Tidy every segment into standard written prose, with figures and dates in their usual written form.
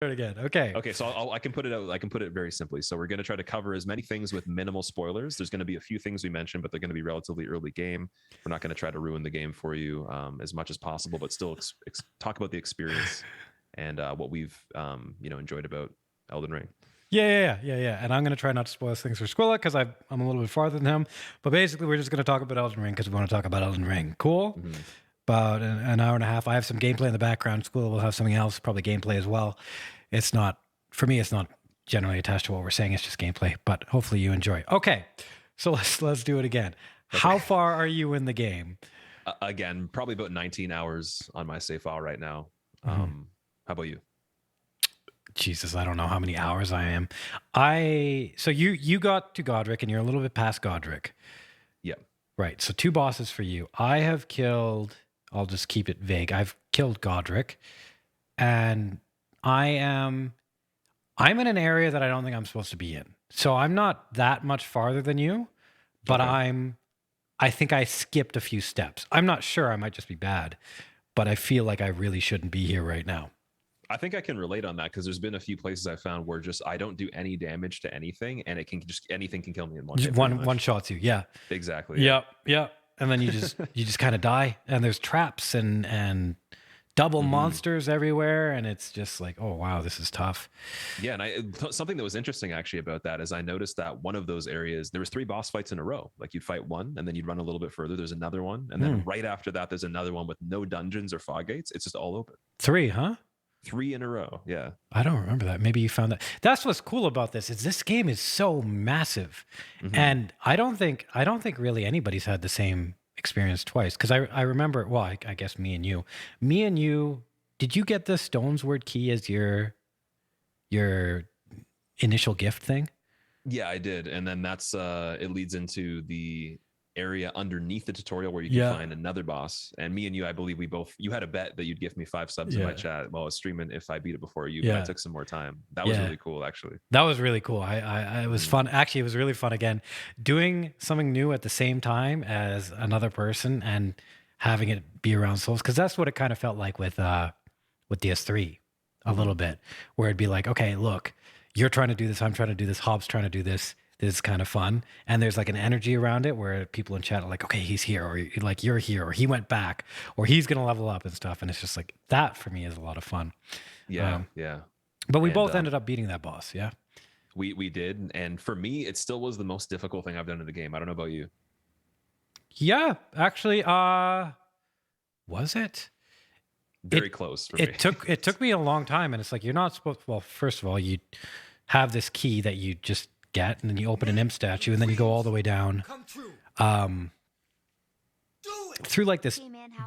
it again. Okay. Okay, so I can put it out. I can put it very simply. So we're going to try to cover as many things with minimal spoilers. There's going to be a few things we mentioned, but they're going to be relatively early game. We're not going to try to ruin the game for you as much as possible, but still talk about the experience and what we've enjoyed about Elden Ring. Yeah. And I'm going to try not to spoil things for Squilla because I'm a little bit farther than him. But basically, we're just going to talk about Elden Ring because we want to talk about Elden Ring. Cool? Mm-hmm. About an hour and a half. I have some gameplay in the background. Squilla will have something else, probably gameplay as well. It's not, for me, it's not generally attached to what we're saying. It's just gameplay, but hopefully you enjoy. Okay, so let's do it again. Okay. How far are you in the game? Again, probably about 19 hours on my save file right now. How about you? Jesus, I don't know how many hours I am. So you got to Godric and you're a little bit past Godric. Yep. Right. So 2 bosses for you. I have killed, I'll just keep it vague. I've killed Godric and I'm in an area that I don't think I'm supposed to be in. So I'm not that much farther than you, but okay. I think I skipped a few steps. I'm not sure. I might just be bad, but I feel like I really shouldn't be here right now. I think I can relate on that because there's been a few places I found where just I don't do any damage to anything, and anything can kill me in one hit. One shots you, yeah. Exactly. Yep. And then you just kind of die, and there's traps and double monsters everywhere, and it's just like, oh wow, this is tough. Yeah, and something that was interesting actually about that is I noticed that one of those areas there was 3 boss fights in a row. Like you'd fight one, and then you'd run a little bit further. There's another one, and then right after that, there's another one with no dungeons or fog gates. It's just all open. 3, huh? 3 in a row. Yeah. I don't remember that. Maybe you found that. That's what's cool about this is this game is so massive. And I don't think really anybody's had the same experience twice. Because I remember, well, I guess me and you, did you get the Stone's Word key as your initial gift thing? Yeah, I did. And then that's it leads into the area underneath the tutorial where you can find another boss. And me and you, I believe you had a bet that you'd give me 5 subs in my chat while I was streaming if I beat it before you. But I took some more time. That was really cool, actually. That was really cool. It was fun. Actually, it was really fun again, doing something new at the same time as another person and having it be around souls. Because that's what it kind of felt like with DS3 a little bit, where it'd be like, okay, look, you're trying to do this, I'm trying to do this, Hobbs trying to do this. This is kind of fun. And there's like an energy around it where people in chat are like, okay, he's here, or like you're here, or he went back, or he's going to level up and stuff. And it's just like, that for me is a lot of fun. Yeah. But we both ended up beating that boss. Yeah. We did. And for me, it still was the most difficult thing I've done in the game. I don't know about you. Yeah, actually, was it? Very close for me. It took me a long time. And it's like, you're not supposed, well, first of all, you have this key that you just get, and then you open an imp statue, and then you go all the way down through like this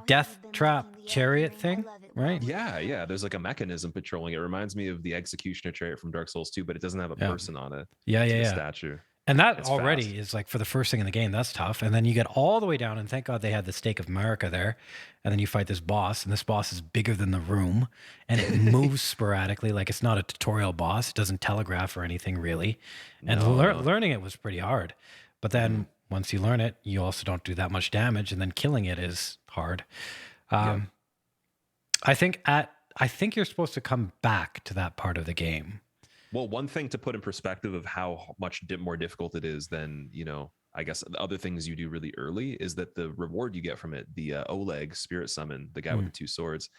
death trap chariot thing, right? Yeah. There's like a mechanism patrolling. It reminds me of the executioner chariot from Dark Souls 2, but it doesn't have a person on it. Yeah. A statue. And that already is like, for the first thing in the game, that's tough. And then you get all the way down, and thank God they had the Stake of Marika there. And then you fight this boss, and this boss is bigger than the room, and it moves sporadically. Like, it's not a tutorial boss. It doesn't telegraph or anything really. And learning it was pretty hard. But then once you learn it, you also don't do that much damage, and then killing it is hard. I think you're supposed to come back to that part of the game. Well, one thing to put in perspective of how much more difficult it is than, I guess the other things you do really early is that the reward you get from it, the Oleg spirit summon, the guy with the 2 swords,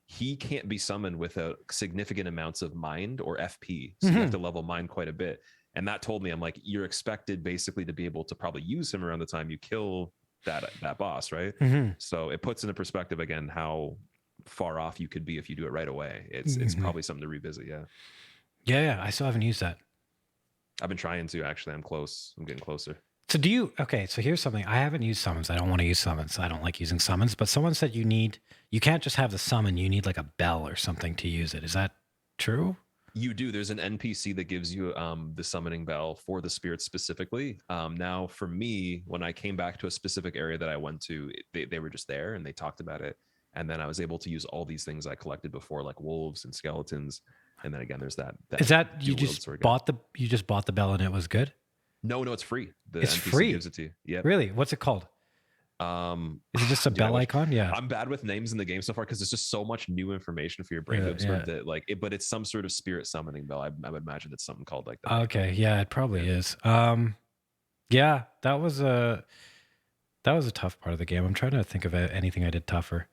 he can't be summoned without significant amounts of mind or FP. So you have to level mind quite a bit. And that told me, I'm like, you're expected basically to be able to probably use him around the time you kill that boss, right? So it puts into perspective again how far off you could be if you do it right away. It's probably something to revisit. Yeah, I still haven't used that. I've been trying to, actually. I'm close. I'm getting closer. So so here's something. I haven't used summons. I don't want to use summons. I don't like using summons, but someone said you can't just have the summon. You need like a bell or something to use it. Is that true? You do. There's an NPC that gives you the summoning bell for the spirits specifically. Now, for me, when I came back to a specific area that I went to, they were just there and they talked about it. And then I was able to use all these things I collected before, like wolves and skeletons. And then again, there's that. Is that you just bought the bell and it was good? No, it's free. The it's NPC free. gives it to you. Yeah. Really? What's it called? Is it just a Dude, bell icon? Yeah. I'm bad with names in the game so far because there's just so much new information for your brain to Yeah. absorb Yeah. that like it, but it's some sort of spirit summoning bell. I would imagine it's something called like that. Okay. Yeah, it probably Yeah. is. Yeah, that was a tough part of the game. I'm trying to think of anything I did tougher.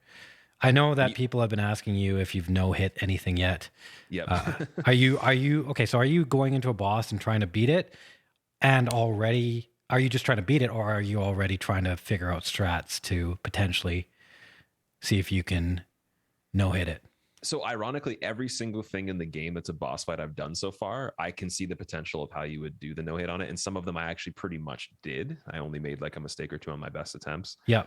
I know And that people have been asking you if you've no hit anything yet. yep. Are you okay? So are you going into a boss and trying to beat it, and already are you just trying to beat it, or are you already trying to figure out strats to potentially see if you can no hit it? So ironically, every single thing in the game that's a boss fight I've done so far, I can see the potential of how you would do the no hit on it. And some of them I actually pretty much did. I only made like a mistake or two on my best attempts. Yeah.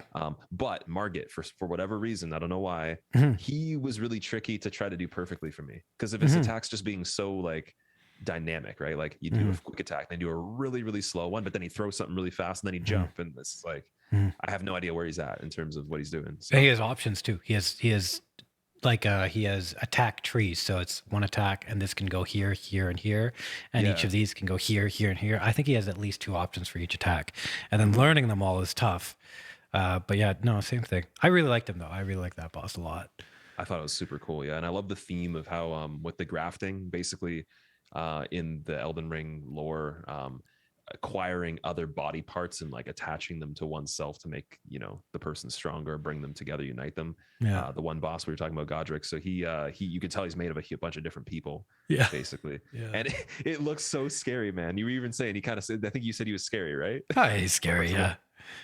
But Margit, for whatever reason, I don't know why, Mhm. he was really tricky to try to do perfectly for me because of his Mhm. attacks just being so like dynamic, right? Like you do a quick attack, then do a really, really slow one, but then he throws something really fast and then he jump. And it's like, Mhm. I have no idea where he's at in terms of what he's doing. So And he has options too. He has like he has attack trees, so it's one attack and this can go here, here, and here, and each Yeah. of these can go here, here, and here. I think he has at least 2 options for each attack, and then learning them all is tough. But yeah, no, same thing. I really liked him though. I really like that boss a lot. I thought it was super cool. Yeah. And I love the theme of how with the grafting, basically in the Elden Ring lore, acquiring other body parts and like attaching them to oneself to make, you know, the person stronger, bring them together, unite them. Yeah. The one boss we were talking about, Godric. So he you could tell he's made of a bunch of different people, Yeah. basically. Yeah. And it looks so scary, man. You were even saying he kind of said, I think you said he was scary, right? Oh, he's scary. Yeah.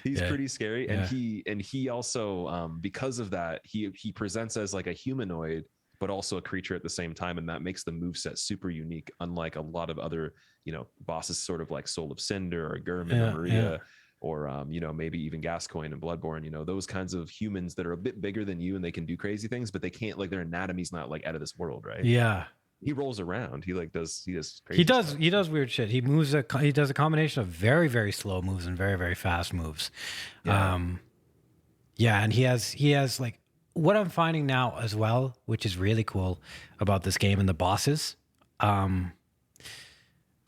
He's Yeah. pretty scary, and Yeah. he also because of that he presents as like a humanoid but also a creature at the same time, and that makes the moveset super unique, unlike a lot of other, you know, bosses, sort of like Soul of Cinder or Gurman Yeah. or Maria, or you know, maybe even Gascoigne and Bloodborne, you know, those kinds of humans that are a bit bigger than you and they can do crazy things, but they can't, like, their anatomy's not like out of this world, right? Yeah. He rolls around, he like does crazy He does. stuff. He does weird shit. He moves. He does a combination of very, very slow moves and very, very fast moves. Yeah. Yeah, and he has like what I'm finding now as well, which is really cool about this game and the bosses. Um,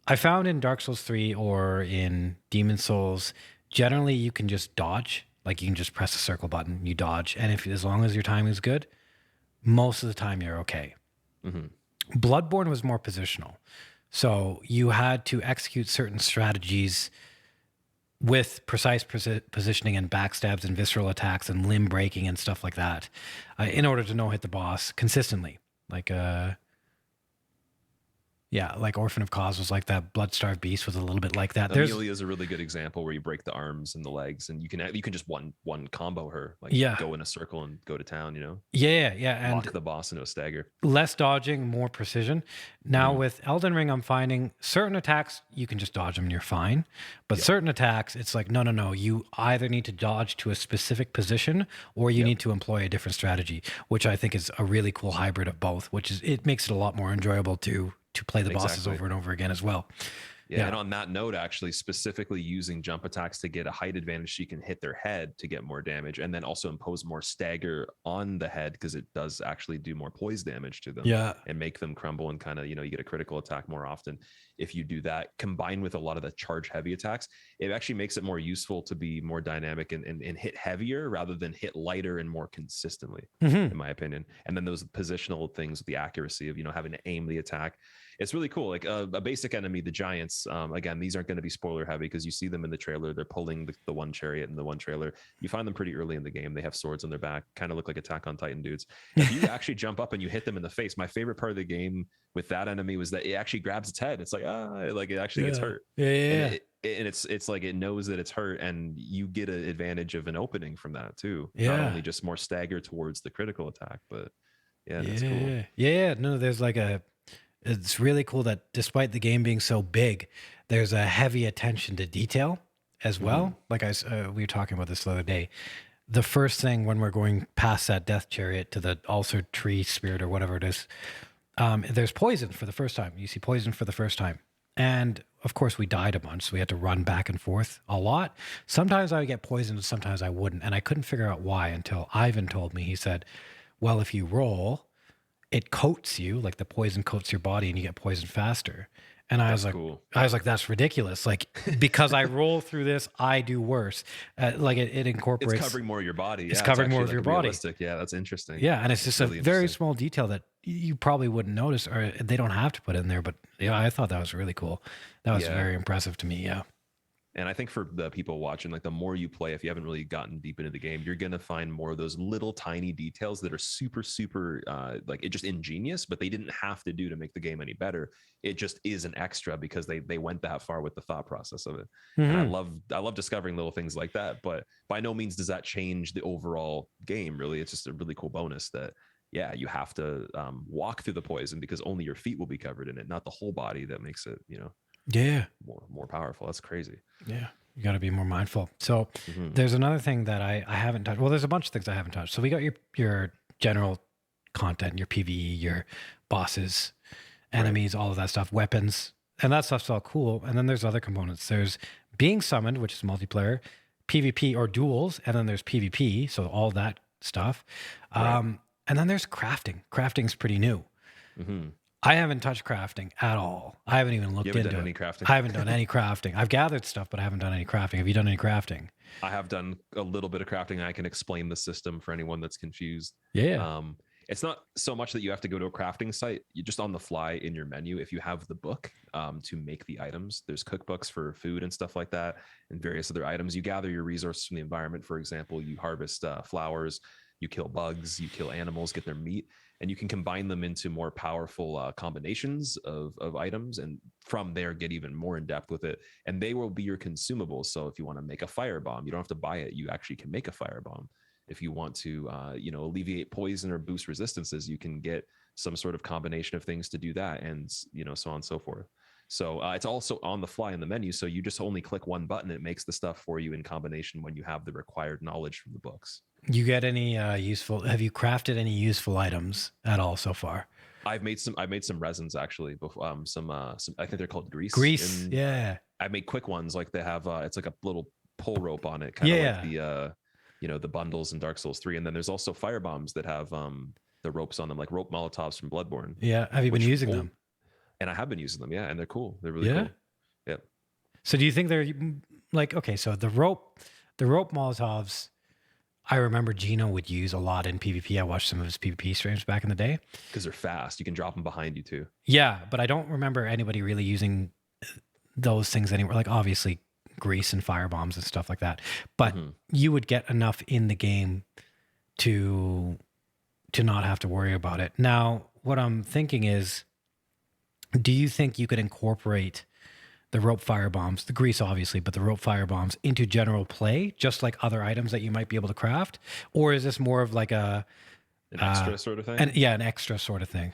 I found in Dark Souls 3 or in Demon Souls, generally you can just dodge. Like you can just press the circle button, you dodge, and if as long as your timing is good, most of the time you're okay. Mm-hmm. Bloodborne was more positional. So you had to execute certain strategies with precise positioning and backstabs and visceral attacks and limb breaking and stuff like that in order to no hit the boss consistently. Like, yeah, like Orphan of Cause was like that. Blood-Starved Beast was a little bit like that. Amelia is a really good example where you break the arms and the legs, and you can just one combo her, like go in a circle and go to town, you know. Yeah, and lock the boss into a stagger. Less dodging, more precision. Now with Elden Ring, I'm finding certain attacks you can just dodge them and you're fine, but certain attacks it's like no. You either need to dodge to a specific position or you need to employ a different strategy, which I think is a really cool hybrid of both. Which is it makes it a lot more enjoyable to play the bosses over and over again as well. Yeah, and on that note, actually, specifically using jump attacks to get a height advantage, so you can hit their head to get more damage, and then also impose more stagger on the head because it does actually do more poise damage to them. Yeah, and make them crumble and kind of, you know, you get a critical attack more often. If you do that, combined with a lot of the charge heavy attacks, it actually makes it more useful to be more dynamic and hit heavier rather than hit lighter and more consistently, in my opinion. And then those positional things, the accuracy of, you know, having to aim the attack. It's really cool. Like a basic enemy, the giants. Again, these aren't going to be spoiler heavy because you see them in the trailer. They're pulling the one chariot in the one trailer. You find them pretty early in the game. They have swords on their back, kind of look like Attack on Titan dudes. If you actually jump up and you hit them in the face, my favorite part of the game with that enemy was that it actually grabs its head. It's like like it actually gets hurt. Yeah. And it's like it knows that it's hurt, and you get an advantage of an opening from that too. Yeah. Not only just more stagger towards the critical attack, but that's cool. Yeah. No, there's like it's really cool that despite the game being so big, there's a heavy attention to detail as well. Like we were talking about this the other day. The first thing when we're going past that death chariot to the ulcer tree spirit or whatever it is, there's poison for the first time. You see poison for the first time. And of course we died a bunch, so we had to run back and forth a lot. Sometimes I would get poisoned, sometimes I wouldn't. And I couldn't figure out why until Ivan told me. He said, well, if you roll it coats you, like the poison coats your body and you get poisoned faster. And That's cool. I was like, that's ridiculous. Like, because I roll through this, I do worse. Like it It's incorporates, covering more of your body. it's Yeah, it's covering more actually of like your body. realistic. Yeah, that's interesting. Yeah. And it's That's just a really very interesting. small detail that you probably wouldn't notice, or they don't have to put it in there. But yeah, I thought that was really cool. That was Yeah. very impressive to me. Yeah. And I think for the people watching, like the more you play, if you haven't really gotten deep into the game, you're gonna find more of those little tiny details that are super, super like it just ingenious, but they didn't have to do to make the game any better. It just is an extra because they went that far with the thought process of it. And Mm-hmm. I love discovering little things like that. But by no means does that change the overall game. Really, it's just a really cool bonus that yeah, you have to walk through the poison because only your feet will be covered in it, not the whole body. That makes it Yeah. more powerful. That's crazy. Yeah. You got to be more mindful. So Mm-hmm. there's another thing that I haven't touched. Well, there's a bunch of things I haven't touched. So we got your general content, your PvE, your bosses, enemies, all of that stuff, weapons, and that stuff's all cool. And then there's other components. There's being summoned, which is multiplayer, PvP or duels, and then there's PvP. So all that stuff. Right. And then there's crafting. Crafting's pretty new. Mm-hmm. I haven't touched crafting at all. I haven't even You looked haven't into done it. any crafting? I haven't done any crafting. I've gathered stuff, but I haven't done any crafting. Have you done any crafting? I have done a little bit of crafting. I can explain the system for anyone that's confused. Yeah. It's not so much that you have to go to a crafting site. You just on the fly in your menu. If you have the book to make the items, there's cookbooks for food and stuff like that, and various other items. You gather your resources from the environment. For example, you harvest flowers, you kill bugs, you kill animals, get their meat, and you can combine them into more powerful combinations of items, and from there get even more in depth with it. And they will be your consumables. So if you want to make a firebomb, you don't have to buy it. You actually can make a firebomb. If you want to, alleviate poison or boost resistances, you can get some sort of combination of things to do that, and so on and so forth. So it's also on the fly in the menu. So you just only click one button, it makes the stuff for you in combination when you have the required knowledge from the books. You get any useful? Have you crafted any useful items at all so far? I've made some resins actually. Some I think they're called grease. Grease. And Yeah. I made quick ones like they have. It's like a little pull rope on it, kind of like Yeah. the bundles in Dark Souls 3. And then there's also fire bombs that have the ropes on them, like rope Molotovs from Bloodborne. Yeah. Have you been using them? And I have been using them, yeah, and they're cool. They're really Yeah. cool. Yep. So do you think they're like, okay, so the rope Molotovs, I remember Gino would use a lot in PvP. I watched some of his PvP streams back in the day. Because they're fast. You can drop them behind you too. Yeah, but I don't remember anybody really using those things anymore. Like obviously grease and fire bombs and stuff like that. But you would get enough in the game to not have to worry about it. Now, what I'm thinking is, do you think you could incorporate the rope fire bombs, the grease obviously, but the rope fire bombs into general play, just like other items that you might be able to craft? Or is this more of like An extra sort of thing? an extra sort of thing?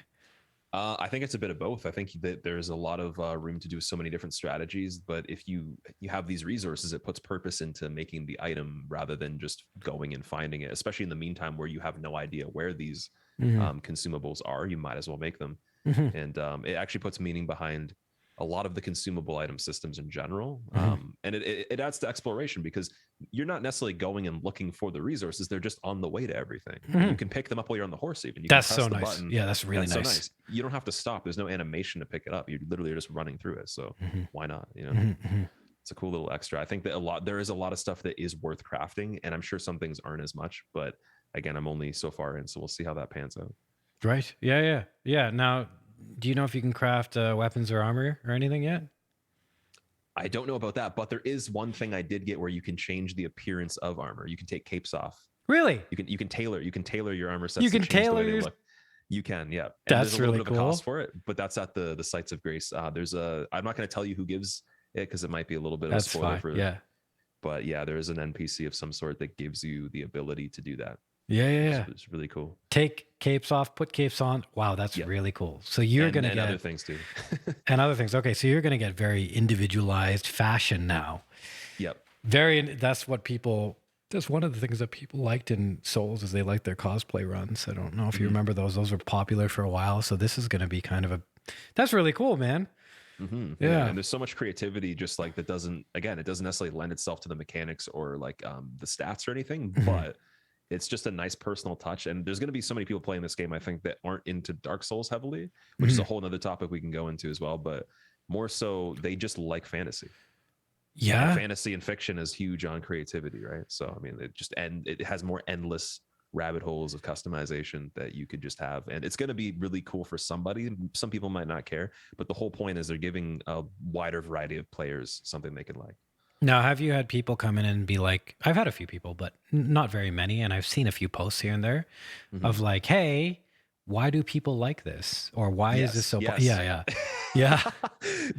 I think it's a bit of both. I think that there's a lot of room to do so many different strategies, but if you have these resources, it puts purpose into making the item rather than just going and finding it, especially in the meantime where you have no idea where these consumables are. You might as well make them. Mm-hmm. And it actually puts meaning behind a lot of the consumable item systems in general. And it adds to exploration because you're not necessarily going and looking for the resources. They're just on the way to everything. And you can pick them up while you're on the horse even. You That's can press so the nice. button. Yeah, that's really So nice. You don't have to stop. There's no animation to pick it up. You literally are just running through it. So why not? It's a cool little extra. I think that there is a lot of stuff that is worth crafting, and I'm sure some things aren't as much, but again, I'm only so far in, so we'll see how that pans out. Right. Yeah. Now, do you know if you can craft weapons or armor or anything yet? I don't know about that, but there is one thing I did get where you can change the appearance of armor. You can take capes off. Really? You can tailor your armor sets. You can to change tailor the way they your... look. You can, yeah. And That's there's a really little bit of cool. a cost for it, but that's at the sites of grace. I'm not going to tell you who gives it because it might be a little bit of a spoiler fine. for. Yeah. But yeah, there is an NPC of some sort that gives you the ability to do that. Yeah. It's really cool. Take capes off, put capes on. Wow, that's really cool. So you're going to get other things too. and other things. Okay, so you're going to get very individualized fashion now. Yep. That's one of the things that people liked in Souls is they liked their cosplay runs. I don't know if you remember those. Those were popular for a while. So this is going to be kind of that's really cool, man. Yeah. And there's so much creativity just like it doesn't necessarily lend itself to the mechanics or like the stats or anything, but it's just a nice personal touch. And there's going to be so many people playing this game, I think, that aren't into Dark Souls heavily, which is a Mhm. whole nother topic we can go into as well. But more so, they just like fantasy. And Yeah. fantasy and fiction is huge on creativity, right? So I mean, it has more endless rabbit holes of customization that you could just have, and it's going to be really cool for somebody. Some people might not care, but the whole point is they're giving a wider variety of players something they could like. Now, have you had people come in and be like, I've had a few people, but not very many. And I've seen a few posts here and there Mhm. of like, hey, why do people like this? Or why is this Yes, so? yes. Yeah, yeah. Yeah.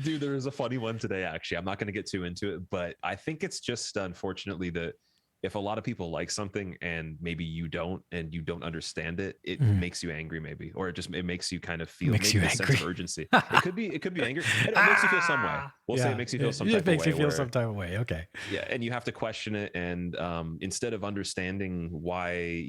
Dude, there was a funny one today, actually. I'm not going to get too into it, but I think it's just unfortunately that if a lot of people like something and maybe you don't and you don't understand it, it Mm. makes you angry maybe, or it makes you kind of feel Makes maybe you a sense angry. of urgency. It could be anger. It makes you feel some way. We'll say it Yeah. makes you feel some It type of makes you way feel some where type of way. Okay. yeah, and you have to question it, and instead of understanding why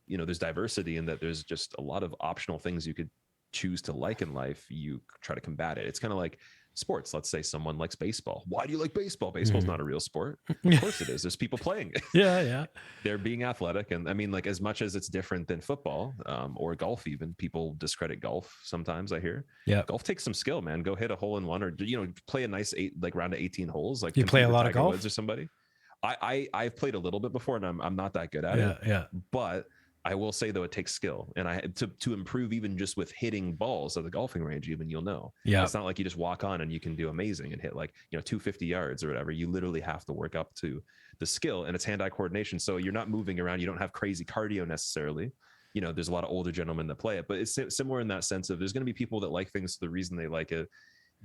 there's diversity and that there's just a lot of optional things you could choose to like in life, you try to combat it. It's kind of like sports. Let's say someone likes baseball. Why do you like baseball? Baseball's not a real sport. Of course it is. There's people playing. Yeah, yeah. They're being athletic, and I mean, like, as much as it's different than football or golf, even people discredit golf sometimes. I hear Yeah. golf takes some skill, man. Go hit a hole in one, or play a nice round of 18 holes, like You play compete a with lot of Tiger golf? Woods or somebody. I've played a little bit before, and I'm not that good at it, Yeah, yeah. but I will say though it takes skill, and I had to improve even just with hitting balls at the golfing range. Even you'll know, Yeah. it's not like you just walk on and you can do amazing and hit 250 yards or whatever. You literally have to work up to the skill, and it's hand-eye coordination. So you're not moving around. You don't have crazy cardio necessarily. There's a lot of older gentlemen that play it, but it's similar in that sense of there's going to be people that like things for the reason they like it,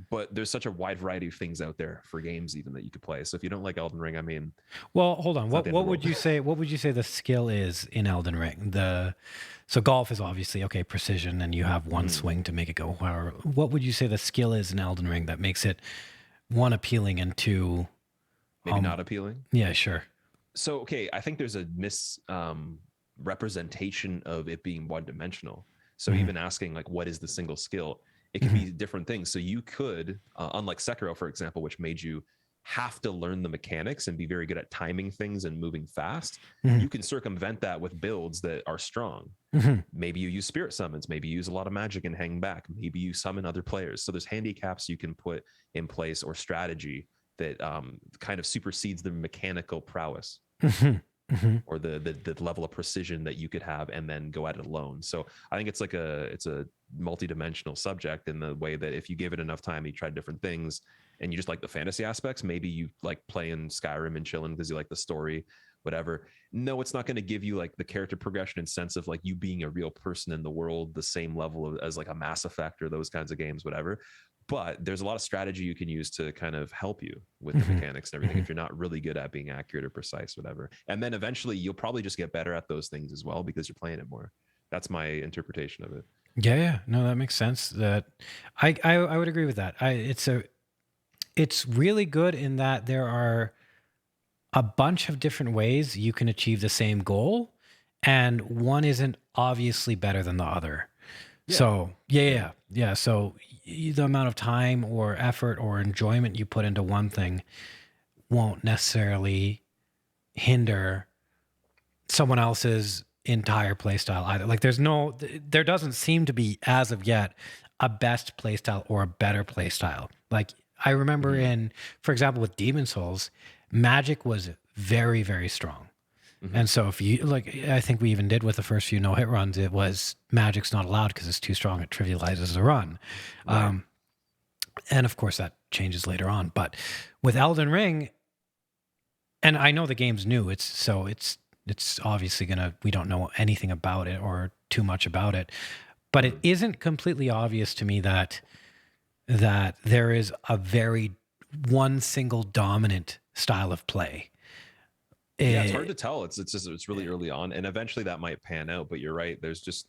but there's such a wide variety of things out there for games even that you could play. So if you don't like Elden Ring, I mean, Well, hold on. it's not What the end of what the would world. you say? What would you say the skill is in Elden Ring? So golf is obviously okay, precision, and you have one Mhm. swing to make it go. However, what would you say the skill is in Elden Ring that makes it one appealing and two, Maybe not appealing. yeah, sure. So okay, I think there's a representation of it being one dimensional. So Mhm. even asking like what is the single skill, it could Mhm. be different things. So you could unlike Sekiro, for example, which made you have to learn the mechanics and be very good at timing things and moving fast, Mhm. you can circumvent that with builds that are strong. Mhm. Maybe you use spirit summons, maybe you use a lot of magic and hang back, maybe you summon other players. So there's handicaps you can put in place or strategy that kind of supersedes the mechanical prowess Mhm. Mhm. or the level of precision that you could have and then go at it alone. So I think it's a multi-dimensional subject in the way that if you give it enough time, you try different things and you just like the fantasy aspects, maybe you like playing Skyrim and chilling because you like the story, whatever. No, it's not going to give you like the character progression and sense of like you being a real person in the world, the same level as like a Mass Effect or those kinds of games, whatever. But there's a lot of strategy you can use to kind of help you with the Mhm. mechanics and everything Mhm. if you're not really good at being accurate or precise, whatever. And then eventually you'll probably just get better at those things as well because you're playing it more. That's my interpretation of it. Yeah, yeah. No, that makes sense. That I would agree with that. It's really good in that there are a bunch of different ways you can achieve the same goal, and one isn't obviously better than the other. Yeah. So, yeah, yeah, Yeah. yeah. Yeah, so the amount of time or effort or enjoyment you put into one thing won't necessarily hinder someone else's entire play style either. Like there doesn't seem to be as of yet a best play style or a better play style. Like I remember Mm-hmm. for example, with Demon Souls, magic was very, very strong. Mm-hmm. And so if you like, I think we even did with the first few no hit runs, it was magic's not allowed because it's too strong. It trivializes the run. Right. And of course that changes later on. But with Elden Ring, and I know the game's new, it's obviously we don't know anything about it or too much about it, but it Mm-hmm. isn't completely obvious to me that there is a very one single dominant style of play. Yeah, it's hard Eh, to tell. It's really early on, and eventually that might pan out. But you're right. There's just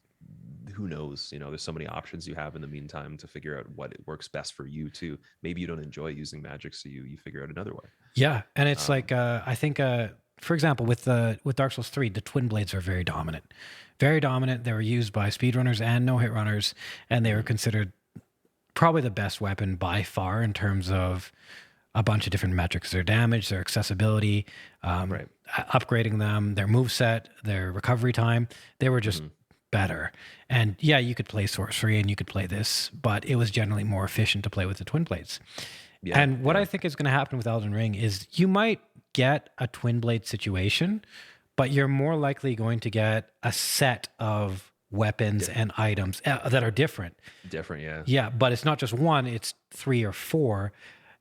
who knows. There's so many options you have in the meantime to figure out what it works best for you too. Maybe you don't enjoy using magic, so you figure out another way. yeah, and it's Um, like I think for example with Dark Souls 3, the twin blades are very dominant. Very dominant. They were used by speedrunners and no hit runners, and they were mhm, considered probably the best weapon by far in terms of a bunch of different metrics: their damage, their accessibility, right. upgrading them, their move set, their recovery time, they were just Mhm. better. And yeah, you could play sorcery and you could play this, but it was generally more efficient to play with the twin blades. Yeah, And what I yeah, think is going to happen with Elden Ring is you might get a twin blade situation, but you're more likely going to get a set of weapons Diff- and items that are different. different. Yeah. Yeah, but it's not just one, it's three or four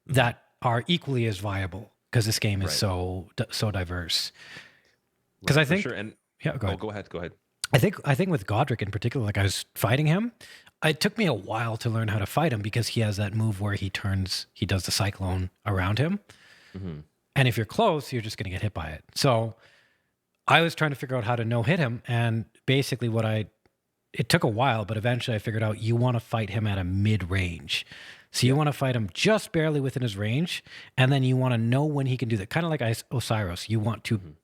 Mhm. that are equally as viable because this game is Right, so diverse. Because I right, for think, sure. And yeah, go oh, ahead. go ahead, go ahead. I think with Godric in particular, like I was fighting him, it took me a while to learn how to fight him because he has that move where he does the cyclone around him. Mhm. And if you're close, you're just going to get hit by it. So I was trying to figure out how to no hit him. And basically, it took a while, but eventually I figured out you want to fight him at a mid range. So you Yeah. want to fight him just barely within his range. And then you want to know when he can do that. Kind of like Osiris. You want to Mhm.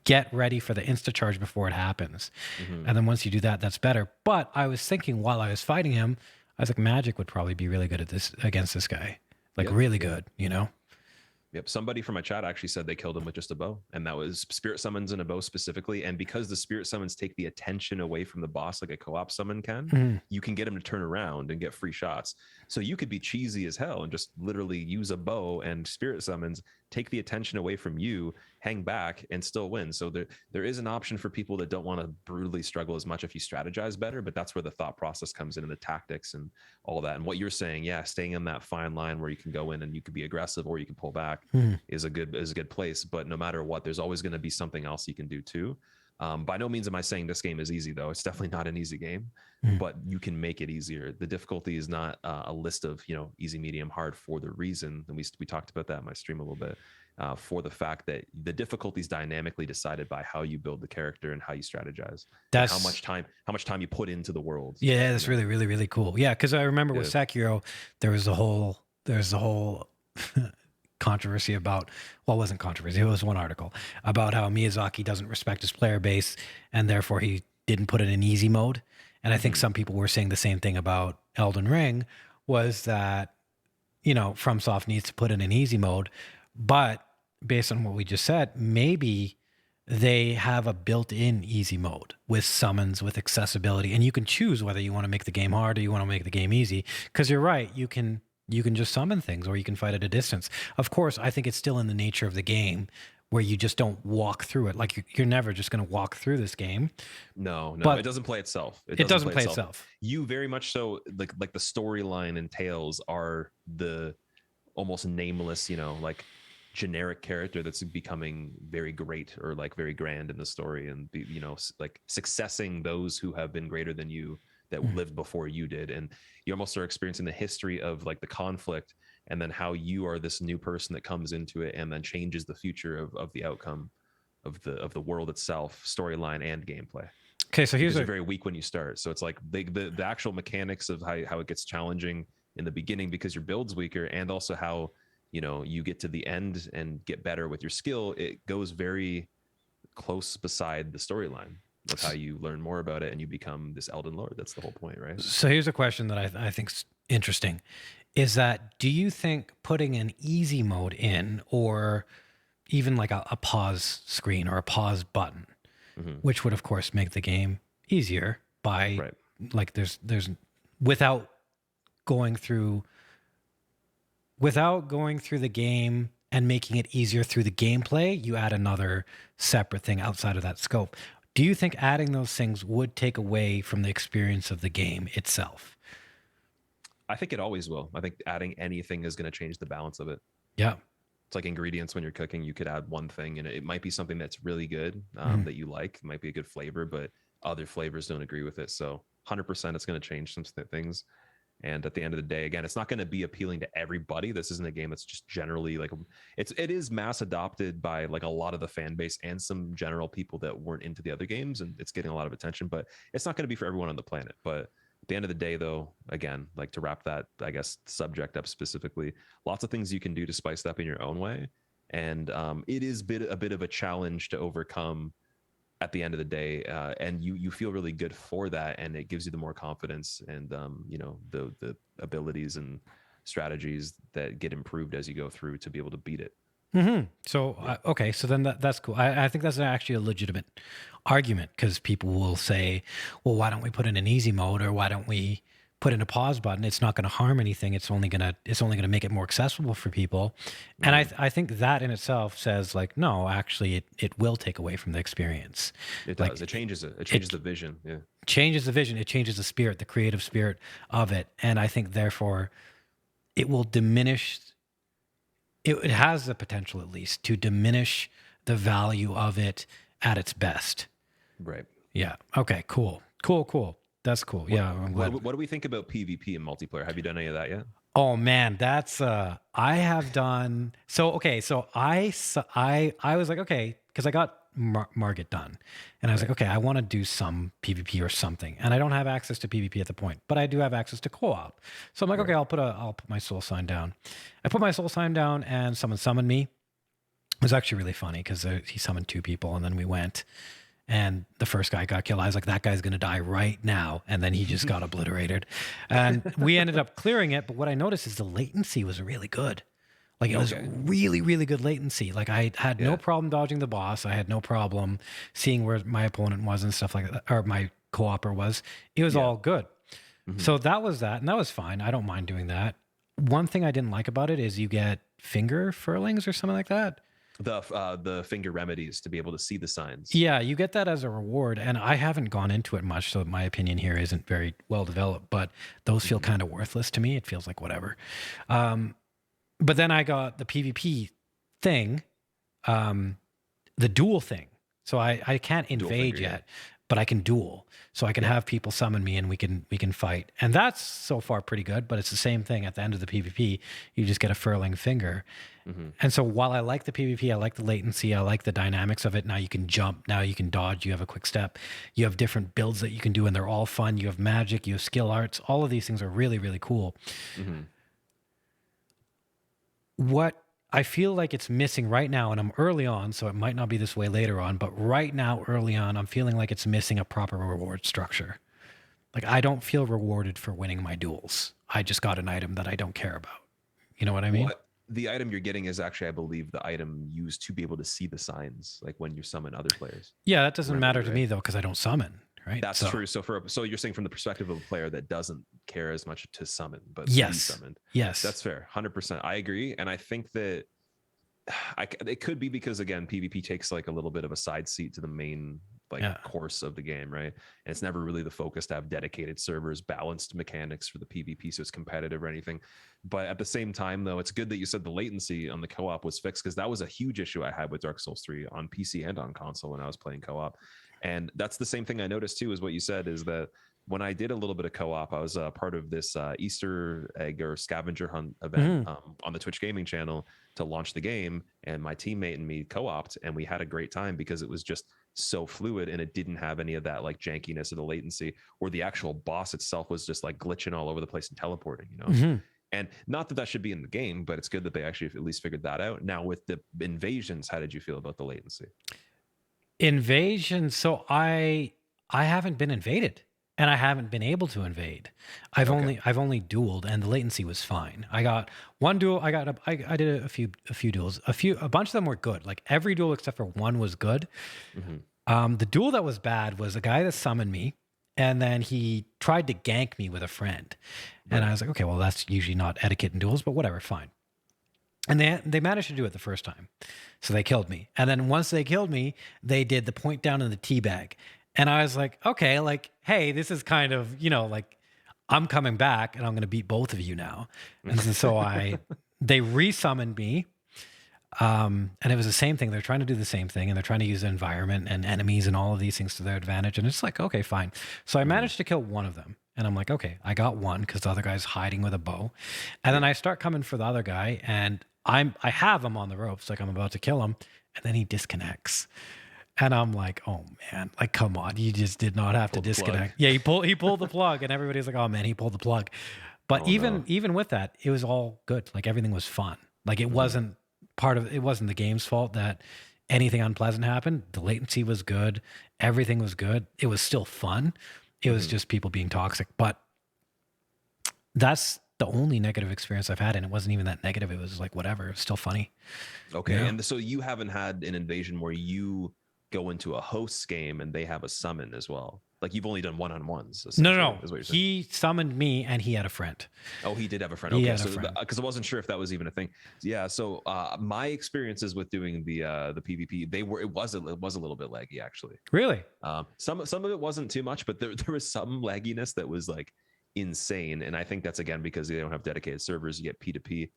get ready for the insta charge before it happens. Mhm. And then once you do that, that's better. But I was thinking while I was fighting him, I was like, Magic would probably be really good at this against this guy. Like Yeah, really yeah. good, you know? Yep. Somebody from my chat actually said they killed him with just a bow, and that was spirit summons and a bow specifically. And because the spirit summons take the attention away from the boss, like a co-op summon can, Mhm. you can get him to turn around and get free shots. So you could be cheesy as hell and just literally use a bow and spirit summons, take the attention away from you, hang back, and still win. So there is an option for people that don't want to brutally struggle as much if you strategize better. But that's where the thought process comes in and the tactics and all that. And what you're saying, yeah, staying in that fine line where you can go in and you can be aggressive or you can pull back Mhm. is a good place. But no matter what, there's always going to be something else you can do too. By no means am I saying this game is easy, though. It's definitely not an easy game, Mhm. but you can make it easier. The difficulty is not a list of easy, medium, hard for the reason, and we talked about that in my stream a little bit. For the fact that the difficulty is dynamically decided by how you build the character and how you strategize and how That's much time you put into the world. Yeah, You that's know, really, really, really cool. Yeah, because I remember with yeah. Sekiro, there was the whole controversy about, well, it wasn't controversy. It was one article about how Miyazaki doesn't respect his player base and therefore he didn't put it in easy mode. And I think Mhm. some people were saying the same thing about Elden Ring, was that FromSoft needs to put it in easy mode, but based on what we just said, maybe they have a built-in easy mode with summons, with accessibility, and you can choose whether you want to make the game hard or you want to make the game easy. Because you're right, you can just summon things or you can fight at a distance. Of course, I think it's still in the nature of the game where you just don't walk through it. Like you're never just going to walk through this game, No, no, it but doesn't play itself. It it doesn't doesn't play play itself. itself. You very much so like the storyline and tales are the almost nameless, like generic character that's becoming very great or like very grand in the story and like successing those who have been greater than you that Mm. lived before you did. And you almost are experiencing the history of like the conflict and then how you are this new person that comes into it and then changes the future of the outcome of the world itself, storyline and gameplay, Okay, so here's because you're a very weak when you start. So it's like the actual mechanics of how it gets challenging in the beginning because your build's weaker, and also how you get to the end and get better with your skill. It goes very close beside the storyline of how you learn more about it and you become this Elden Lord. That's the whole point, right? So here's a question that I think's interesting: is that do you think putting an easy mode in, or even like a pause screen or a pause button, Mm-hmm. which would of course make the game easier by Right. like there's without going through the game and making it easier through the gameplay, you add another separate thing outside of that scope. Do you think adding those things would take away from the experience of the game itself? I think it always will. I think adding anything is going to change the balance of it. Yeah. It's like ingredients when you're cooking. You could add one thing and it might be something that's really good, Mhm. that you like. It might be a good flavor, but other flavors don't agree with it. So 100% it's going to change some things. And at the end of the day, again, it's not going to be appealing to everybody. This isn't a game that's just generally like it is mass adopted by like a lot of the fan base and some general people that weren't into the other games, and it's getting a lot of attention. But it's not going to be for everyone on the planet. But at the end of the day, though, again, like to wrap that, I guess, subject up specifically, lots of things you can do to spice it up in your own way, and it is a bit of a challenge to overcome at the end of the day, and you feel really good for that, and it gives you the more confidence and the abilities and strategies that get improved as you go through to be able to beat it. So okay, so then that's cool. I think that's actually a legitimate argument because people will say, well, why don't we put in an easy mode, or why don't we put in a pause button? It's not going to harm anything. It's only gonna make it more accessible for people. And Mhm. I think that in itself says like, no, actually, it will take away from the experience. It Like does. It changes it. It changes it the vision. Yeah. changes the vision. It changes the spirit, the creative spirit of it. And I think therefore it will diminish. It has the potential, at least, to diminish the value of it at its best. Right. Yeah. Okay. Cool. Cool. Cool. That's cool. What Yeah. I'm glad. what do we think about PvP and multiplayer? Have you done any of that yet? Oh man, that's I have done so. Okay, so I was like, okay, because I got Margit done, and I was like, Right. okay, I want to do some PvP or something, and I don't have access to PvP at the point, but I do have access to co-op. So I'm like, okay, Right. I'll put my soul sign down. I put my soul sign down, and someone summoned me. It was actually really funny because he summoned two people, and then we went. And the first guy got killed. I was like, that guy's going to die right now. And then he just got obliterated. And we ended up clearing it. But what I noticed is the latency was really good. Like it was Okay. really, really good latency. Like I had no Yeah. problem dodging the boss. I had no problem seeing where my opponent was and stuff like that, or my co-opper was. It was Yeah. all good. Mhm. So that was that. And that was fine. I don't mind doing that. One thing I didn't like about it is you get finger furlings or something like that. The finger remedies to be able to see the signs. Yeah, you get that as a reward. And I haven't gone into it much, so my opinion here isn't very well developed, but those feel Mhm. kind of worthless to me. It feels like whatever. Um, but then I got the PvP thing, um, the duel thing. So I can't Dual invade finger. Yeah. yet, but I can duel. So I can Yeah. have people summon me and we can fight. And that's so far pretty good, but it's the same thing at the end of the PvP. You just get a furling finger. Mhm. And so while I like the PvP, I like the latency, I like the dynamics of it. Now you can jump, now you can dodge, you have a quick step, you have different builds that you can do, and they're all fun. You have magic, you have skill arts. All of these things are really, really cool. Mhm. What I feel like it's missing right now, and I'm early on, so it might not be this way later on, but right now, early on, I'm feeling like it's missing a proper reward structure. Like I don't feel rewarded for winning my duels. I just got an item that I don't care about. You know what I mean? What the item you're getting is actually, I believe, the item used to be able to see the signs, like when you summon other players. Yeah, that doesn't Remember, matter to right? me though, because I don't summon, right? That's So true. So you're saying from the perspective of a player that doesn't care as much to summon, but to be yes, summoned. yes, That's fair. 100%. I agree, and I think that it could be because again, PvP takes like a little bit of a side seat to the main like yeah. course of the game, right? And it's never really the focus to have dedicated servers, balanced mechanics for the PvP, so it's competitive or anything. But at the same time, though, it's good that you said the latency on the co-op was fixed because that was a huge issue I had with Dark Souls 3 on PC and on console when I was playing co-op. And that's the same thing I noticed too, is what you said is that when I did a little bit of co-op, I was part of this Easter egg or scavenger hunt event Mhm. on the Twitch gaming channel to launch the game, and my teammate and me co-opted, and we had a great time because it was just so fluid and it didn't have any of that like jankiness or the latency, or the actual boss itself was just like glitching all over the place and teleporting, you know. Mhm. And not that that should be in the game, but it's good that they actually at least figured that out. Now with the invasions, how did you feel about the latency? Invasion. So I haven't been invaded, and I haven't been able to invade. Okay. I've only dueled, and the latency was fine. I got one duel. I did a few duels. A bunch of them were good. Like every duel except for one was good. Mm-hmm. The duel that was bad was a guy that summoned me, and then he tried to gank me with a friend, and I Right. was like, okay, well that's usually not etiquette in duels, but whatever, fine. And they managed to do it the first time. So they killed me. And then once they killed me, they did the point down in the tea bag. And I was like, okay, like, hey, this is kind of, like I'm coming back and I'm going to beat both of you now. And so they resummoned me. And it was the same thing. They're trying to do the same thing and they're trying to use the environment and enemies and all of these things to their advantage. And it's like, okay, fine. So I Mm-hmm. managed to kill one of them. And I'm like, okay, I got one because the other guy's hiding with a bow. And then Yeah. I start coming for the other guy and I have him on the ropes, like I'm about to kill him. And then he disconnects. And I'm like, oh man, like come on, you just did not have to Pulled the plug. disconnect. Yeah, he pulled the plug, and everybody's like, oh man, he pulled the plug. But Oh even no. even with that, it was all good. Like everything was fun. Like Mm-hmm. it wasn't the game's fault that anything unpleasant happened. The latency was good. Everything was good. It was still fun. It was Mm-hmm. just people being toxic. But that's the only negative experience I've had, and it wasn't even that negative. It was like whatever. It was still funny. Okay, Yeah. and so you haven't had an invasion where you go into a host's game and they have a summon as well. Like you've only done one-on-ones, No, essentially, no, no. is what you're saying. He summoned me, and he had a friend. Oh, he did have a friend. He Okay, had a so friend. because I wasn't sure if that was even a thing. Yeah, so my experiences with doing the PvP, it was a little bit laggy actually. Really? Some of it wasn't too much, but there was some lagginess that was like insane, and I think that's again because they don't have dedicated servers. You get P2P.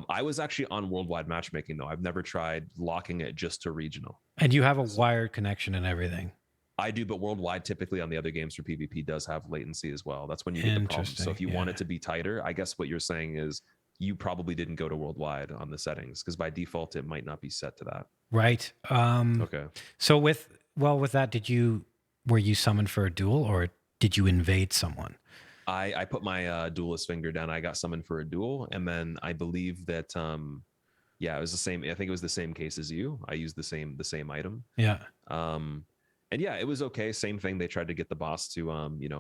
I was actually on worldwide matchmaking though. I've never tried locking it just to regional. And you have a wired connection and everything. I do, but worldwide typically on the other games for PvP does have latency as well. That's when you get the problem. So if you want it to be tighter, I guess what you're saying is you probably didn't go to worldwide on the settings because by default it might not be set to that. Right. Okay. So with that, were you summoned for a duel or did you invade someone? I put my duelist finger down. I got summoned for a duel, and then I believe that it was the same. I think it was the same case as you. I used the same item. Yeah. And yeah, it was okay. Same thing. They tried to get the boss to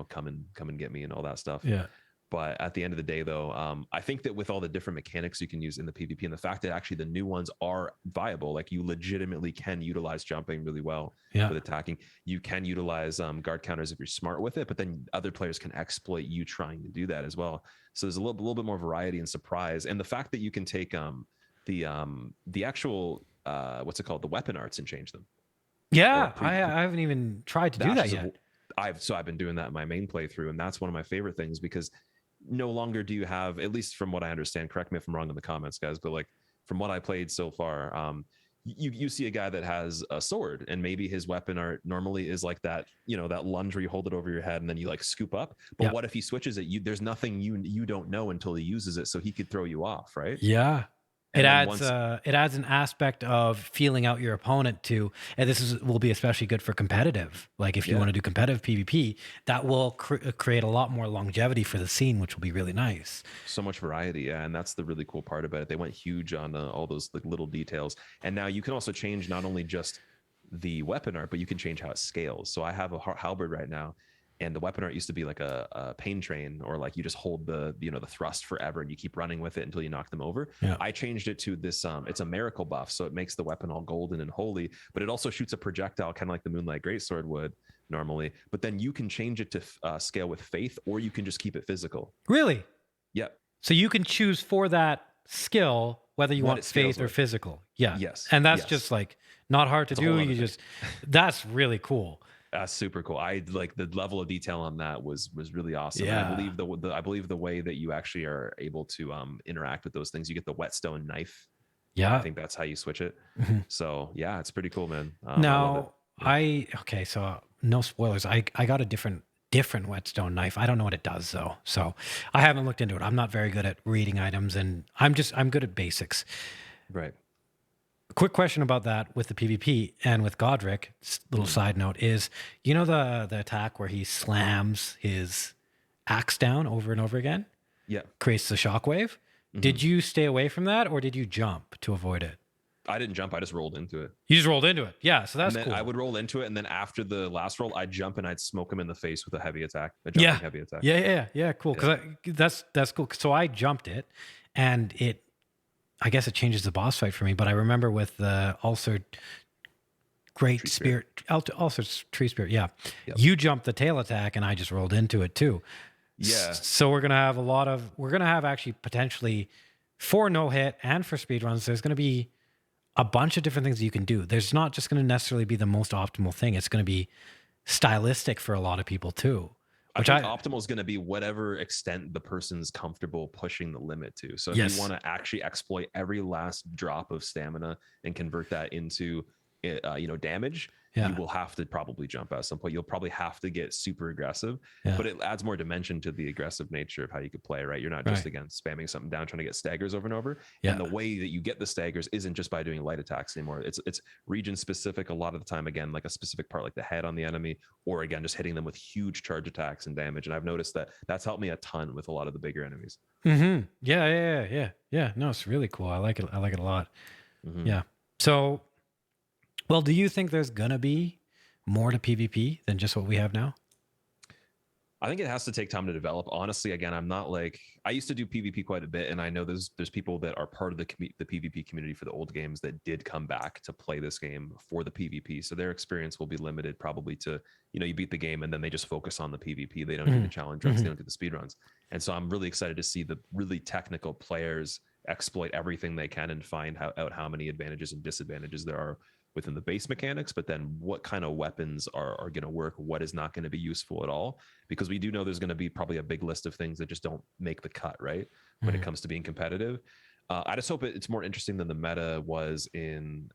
come and get me and all that stuff. Yeah. But at the end of the day, though, I think that with all the different mechanics you can use in the PvP and the fact that actually the new ones are viable, like you legitimately can utilize jumping really well with attacking. You can utilize guard counters if you're smart with it, but then other players can exploit you trying to do that as well. So there's a little bit more variety and surprise. And the fact that you can take the actual what's it called, the weapon arts and change them. Yeah, I haven't even tried to do that yet. I've been doing that in my main playthrough, and that's one of my favorite things because no longer do you have, at least from what I understand, correct me if I'm wrong in the comments, guys, but like from what I played so far, you see a guy that has a sword and maybe his weapon art normally is like that, that lunge where you hold it over your head and then you like scoop up. But what if he switches it? There's nothing you don't know until he uses it, so he could throw you off, right? Yeah. It adds an aspect of feeling out your opponent too, and will be especially good for competitive. Like if you want to do competitive PvP, that will create a lot more longevity for the scene, which will be really nice. So much variety, yeah, and that's the really cool part about it. They went huge on all those like little details, and now you can also change not only just the weapon art, but you can change how it scales. So I have a halberd right now. And the weapon art used to be like a pain train, or like you just hold the thrust forever and you keep running with it until you knock them over. Yeah. I changed it to this. It's a miracle buff, so it makes the weapon all golden and holy, but it also shoots a projectile, kind of like the Moonlight Greatsword would normally. But then you can change it to scale with faith, or you can just keep it physical. Really? Yep. So you can choose for that skill whether you want faith or physical. Yeah. Yes. And that's just like not hard to do. That's really cool. That's super cool. I like the level of detail on that was really awesome. Yeah. And I believe the way that you actually are able to interact with those things, you get the whetstone knife. Yeah. I think that's how you switch it. Mm-hmm. So yeah, it's pretty cool, man. Now so no spoilers. I got a different whetstone knife. I don't know what it does though. So I haven't looked into it. I'm not very good at reading items, and I'm good at basics. Right. Quick question about that with the PvP and with Godric, little side note, is the attack where he slams his axe down over and over again? Yeah. Creates the shockwave. Mm-hmm. Did you stay away from that, or did you jump to avoid it? I didn't jump. I just rolled into it. You just rolled into it. Yeah, so that's cool. I would roll into it, and then after the last roll, I'd jump and I'd smoke him in the face with a heavy attack. Heavy attack. Yeah, cool. Because that's cool. So I jumped it, and I guess it changes the boss fight for me, but I remember with the Ulcer Great Spirit, Ulcer Tree Spirit, Yep. You jumped the tail attack, and I just rolled into it too. Yeah. So we're gonna have actually potentially for no hit and for speed runs. There's gonna be a bunch of different things that you can do. There's not just gonna necessarily be the most optimal thing. It's gonna be stylistic for a lot of people too. I think optimal is going to be whatever extent the person's comfortable pushing the limit to. So if you want to actually exploit every last drop of stamina and convert that into, damage, you will have to probably jump at some point. You'll probably have to get super aggressive, but it adds more dimension to the aggressive nature of how you could play, right? You're not just, again, spamming something down, trying to get staggers over and over. Yeah. And the way that you get the staggers isn't just by doing light attacks anymore. It's region specific a lot of the time, again, like a specific part, like the head on the enemy, or again, just hitting them with huge charge attacks and damage. And I've noticed that that's helped me a ton with a lot of the bigger enemies. Mm-hmm. Yeah. No, it's really cool. I like it a lot. Mm-hmm. Yeah. So, well, do you think there's gonna be more to PvP than just what we have now? I think it has to take time to develop. Honestly, again, I'm not like I used to do PvP quite a bit, and I know there's people that are part of the PvP community for the old games that did come back to play this game for the PvP. So their experience will be limited probably to, you beat the game and then they just focus on the PvP. They don't do the challenge runs, they don't do the speed runs. And so I'm really excited to see the really technical players exploit everything they can and find out how many advantages and disadvantages there are within the base mechanics, but then what kind of weapons are going to work, what is not going to be useful at all, because we do know there's going to be probably a big list of things that just don't make the cut, right? When it comes to being competitive. I just hope it's more interesting than the meta was in,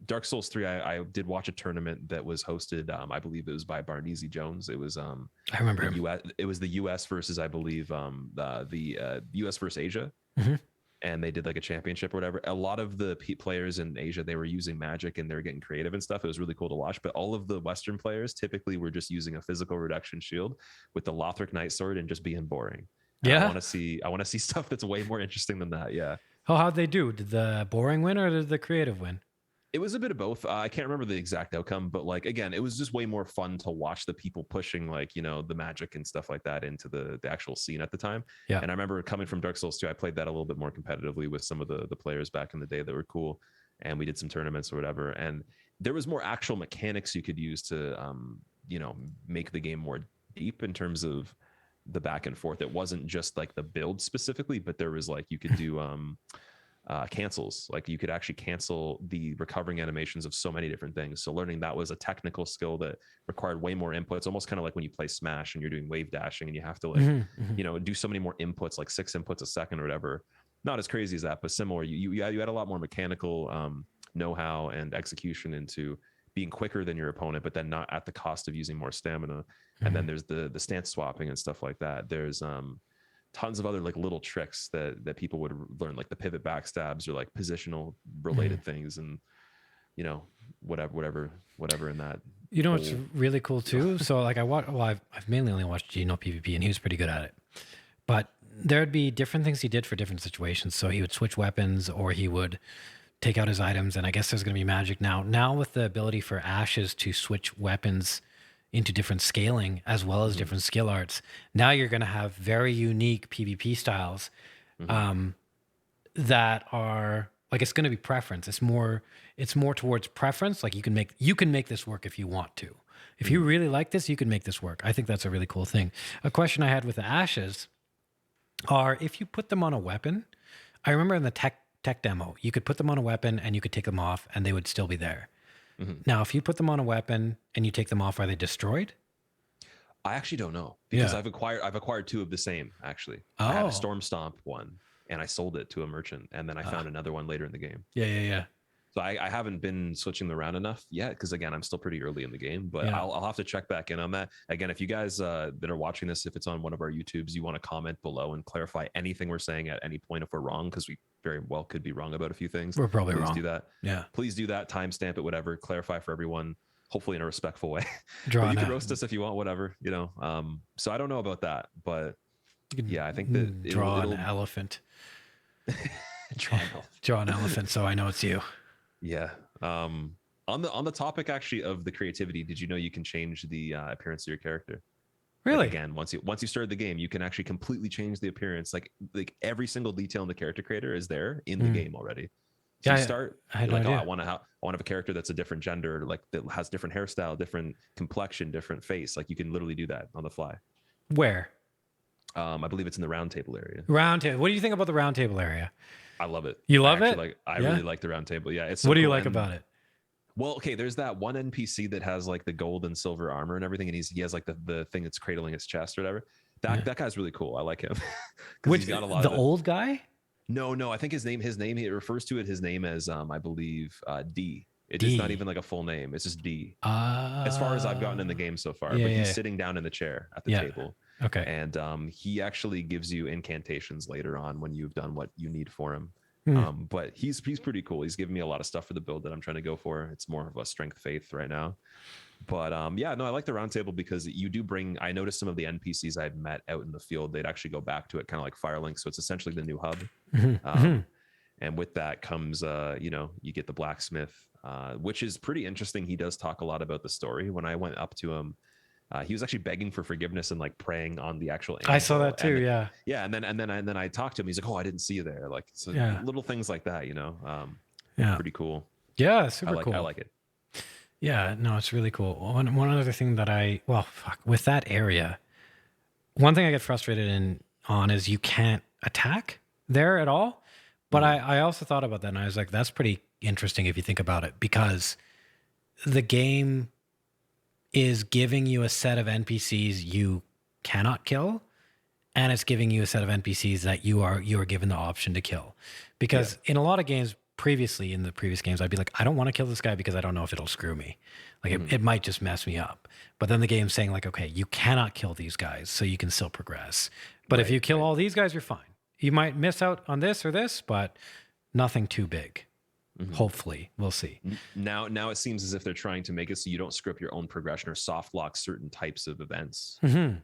Dark Souls 3. I did watch a tournament that was hosted. I believe it was by Barneasy Jones. It was I remember him. It was the US versus, I believe, the US versus Asia. And they did like a championship or whatever. A lot of the players in Asia, they were using magic and they were getting creative and stuff. It was really cool to watch. But all of the Western players typically were just using a physical reduction shield with the Lothric Knight Sword and just being boring. And Yeah. I want to see stuff that's way more interesting than that. Yeah. Oh, how'd they do? Did the boring win or did the creative win? It was a bit of both. I can't remember the exact outcome, but like, again, it was just way more fun to watch the people pushing like, the magic and stuff like that into the actual scene at the time. Yeah. And I remember coming from Dark Souls 2, I played that a little bit more competitively with some of the players back in the day that were cool. And we did some tournaments or whatever. And there was more actual mechanics you could use to, make the game more deep in terms of the back and forth. It wasn't just like the build specifically, but there was like, you could do, cancels. Like you could actually cancel the recovering animations of so many different things. So learning that was a technical skill that required way more inputs, almost kind of like when you play Smash and you're doing wave dashing and you have to like, do so many more inputs, like 6 inputs a second or whatever. Not as crazy as that, but similar. You had a lot more mechanical know-how and execution into being quicker than your opponent, but then not at the cost of using more stamina. And then there's the stance swapping and stuff like that. There's tons of other like little tricks that people would learn, like the pivot backstabs or like positional related things, and whatever in that. What's really cool too? So like I've mainly only watched Gino PvP, and he was pretty good at it. But there'd be different things he did for different situations. So he would switch weapons, or he would take out his items. And I guess there's going to be magic now. Now with the ability for Ashes to switch weapons into different scaling as well as different skill arts. Now you're going to have very unique PvP styles that are like, it's going to be preference. It's more towards preference. Like you can make this work if you want to. If you really like this, you can make this work. I think that's a really cool thing. A question I had with the Ashes are, if you put them on a weapon, I remember in the tech demo, you could put them on a weapon and you could take them off and they would still be there. Now, if you put them on a weapon and you take them off, are they destroyed? I actually don't know, because I've acquired 2 of the same, actually. I had a Storm Stomp one and I sold it to a merchant, and then I found another one later in the game. Yeah. So I haven't been switching them around enough yet, because again, I'm still pretty early in the game, but I'll have to check back in on that. Again, if you guys that are watching this, if it's on one of our YouTubes, you want to comment below and clarify anything we're saying at any point if we're wrong, because we very well could be wrong about a few things. We're probably wrong. Please do that. Yeah. Please do that. Timestamp it, whatever. Clarify for everyone, hopefully in a respectful way. But you can roast us if you want, whatever, So I don't know about that, but yeah, I think that draw an elephant. Draw an elephant, so I know it's you. Yeah. On the topic actually of the creativity, did you know you can change the appearance of your character? Really? Like, again, once you start the game, you can actually completely change the appearance. Like every single detail in the character creator is there in the game already. So you start, I had no idea. I want to have a character that's a different gender, like that has different hairstyle, different complexion, different face. Like you can literally do that on the fly. Where? I believe it's in the round table area. Round table. What do you think about the round table area? I love it. You love it? I really like the round table. Yeah. It's what do you like about it? Well, okay, there's that one NPC that has like the gold and silver armor and everything, and he has like the thing that's cradling his chest or whatever. That guy's really cool. I like him. Which, he's got a lot of old guy? No, I think his name he refers to his name as I believe D. It's not even like a full name. It's just D. As far as I've gotten in the game so far. But he's sitting down in the chair at the table. Okay. And he actually gives you incantations later on when you've done what you need for him. But he's pretty cool. He's giving me a lot of stuff for the build that I'm trying to go for. It's more of a strength faith right now. But I like the round table because you do bring, I noticed some of the NPCs I'd met out in the field, they'd actually go back to it kind of like Firelink. So it's essentially the new hub. And with that comes, you get the blacksmith, which is pretty interesting. He does talk a lot about the story. When I went up to him, he was actually begging for forgiveness and like praying on the actual I saw anvil. that too. And Yeah. yeah, and then I talked to him. He's like, "Oh, I didn't see you there." Like, so Yeah. little things like that, Yeah. pretty cool. Yeah. I Super like I cool. like it. Yeah. No, it's really cool. One other thing that well, fuck, with that area, one thing I get frustrated on is you can't attack there at all. But Mhm. I also thought about that and I was like, that's pretty interesting if you think about it, because the game is giving you a set of NPCs you cannot kill, and it's giving you a set of NPCs that you are given the option to kill. Yeah. Because in a lot of games previously, in the previous games, I'd be like, I don't want to kill this guy because I don't know if it'll screw me. Like Mhm. it might just mess me up. But then the game's saying like, okay, you cannot kill these guys, so you can still progress. But if Right. you kill Right. all these guys, you're fine. You might miss out on this or this, but nothing too big. Mhm. Hopefully, we'll see. Now it seems as if they're trying to make it so you don't script your own progression or soft lock certain types of events Mm-hmm.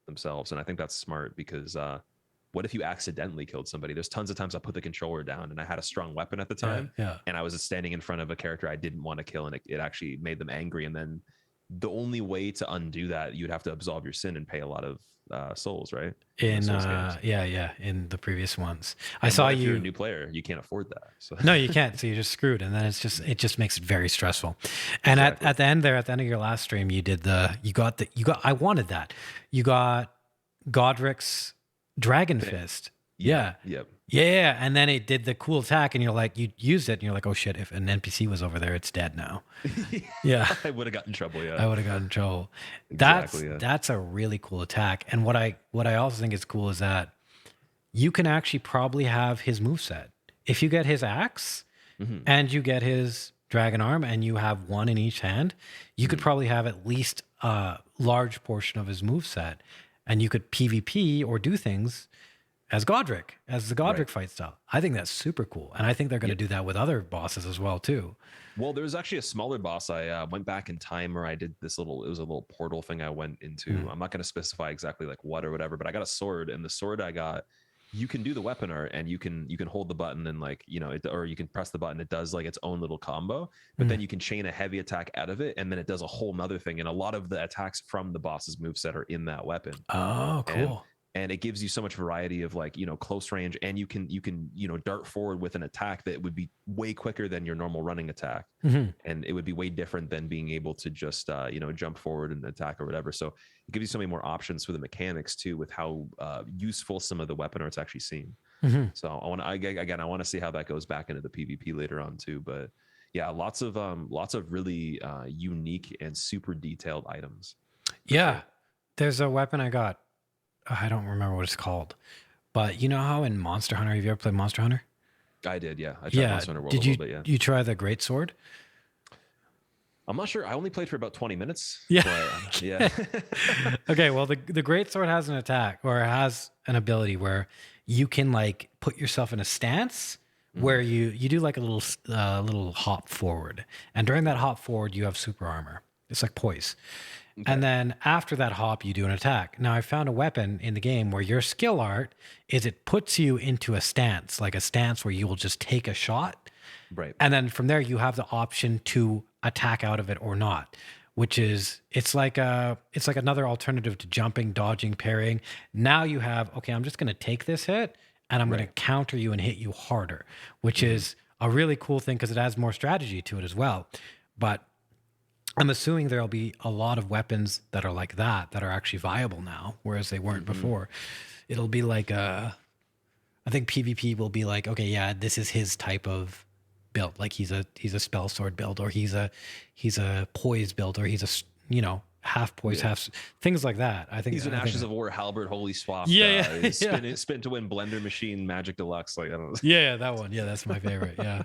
themselves, and I think that's smart because what if you accidentally killed somebody? There's tons of times I put the controller down and I had a strong weapon at the Yeah, time, yeah. and I was standing in front of a character I didn't want to kill, and it actually made them angry. And then the only way to undo that, you'd have to absolve your sin and pay a lot of souls, right? In the In Souls games. yeah, in the previous ones, I And saw what if you're a you. new player? You can't afford that. So No, you can't. So you're just screwed, and then it just makes it very stressful. And exactly. at the end there, at the end of your last stream, you got I wanted that. You got Godric's Dragon Fist. Yeah. Yep. Yeah, and then it did the cool attack, and you're like, you used it, and you're like, oh shit! If an NPC was over there, it's dead now. Yeah, I would have gotten in trouble. Yeah. I would have gotten in trouble. Exactly. Yeah. That's a really cool attack. And what I also think is cool is that you can actually probably have his moveset. If you get his axe Mhm. and you get his dragon arm and you have one in each hand, you could Mhm. probably have at least a large portion of his moveset, and you could PvP or do things as Godric, as the Godric Right. fight style. I think that's super cool. And I think they're going to Yep. do that with other bosses as well, too. Well, there was actually a smaller boss. I went back in time, or I did this little. It was a little portal thing I went into. Mhm. I'm not going to specify exactly like what or whatever, but I got a sword, and the sword I got, you can do the weapon art, and you can hold the button and like it, or you can press the button. It does like its own little combo, but then you can chain a heavy attack out of it, and then it does a whole nother thing. And a lot of the attacks from the boss's moveset are in that weapon. Oh, and cool. and it gives you so much variety of like close range, and you can dart forward with an attack that would be way quicker than your normal running attack, Mhm. and it would be way different than being able to just jump forward and attack or whatever. So it gives you so many more options for the mechanics too, with how useful some of the weapon arts actually seem. Mhm. So I want to see how that goes back into the PvP later on too. But yeah, lots of really unique and super detailed items. Yeah. Sure. There's a weapon I got. I don't remember what it's called. But you know how in Monster Hunter, have you ever played Monster Hunter? I did, yeah. I tried Yeah. Monster Hunter World Did a little bit, yeah. you try the Great Sword? I'm not sure. I only played for about 20 minutes. Yeah. But, yeah. Okay, well the great sword has an attack, or it has an ability where you can like put yourself in a stance where you do like a little hop forward, and during that hop forward you have super armor. It's like poise. Okay. And then after that hop, you do an attack. Now, I found a weapon in the game where your skill art is it puts you into a stance, like a stance where you will just take a shot. Right. And then from there, you have the option to attack out of it or not, which is it's like another alternative to jumping, dodging, parrying. Now you have, okay, I'm just going to take this hit and I'm going to Right. counter you and hit you harder, which is a really cool thing because it adds more strategy to it as well. But I'm assuming there'll be a lot of weapons that are like that are actually viable now, whereas they weren't before. It'll be like I think PvP will be like, okay, yeah, this is his type of build. Like he's a spell sword build, or he's a poise build, or he's half poise, Yeah. half things like that. I think He's an I think Ashes that- of War Halberd Holy Swap. Yeah, yeah, Spin to win Blender Machine Magic Deluxe. Like I don't know. yeah, that one. Yeah, that's my favorite. Yeah.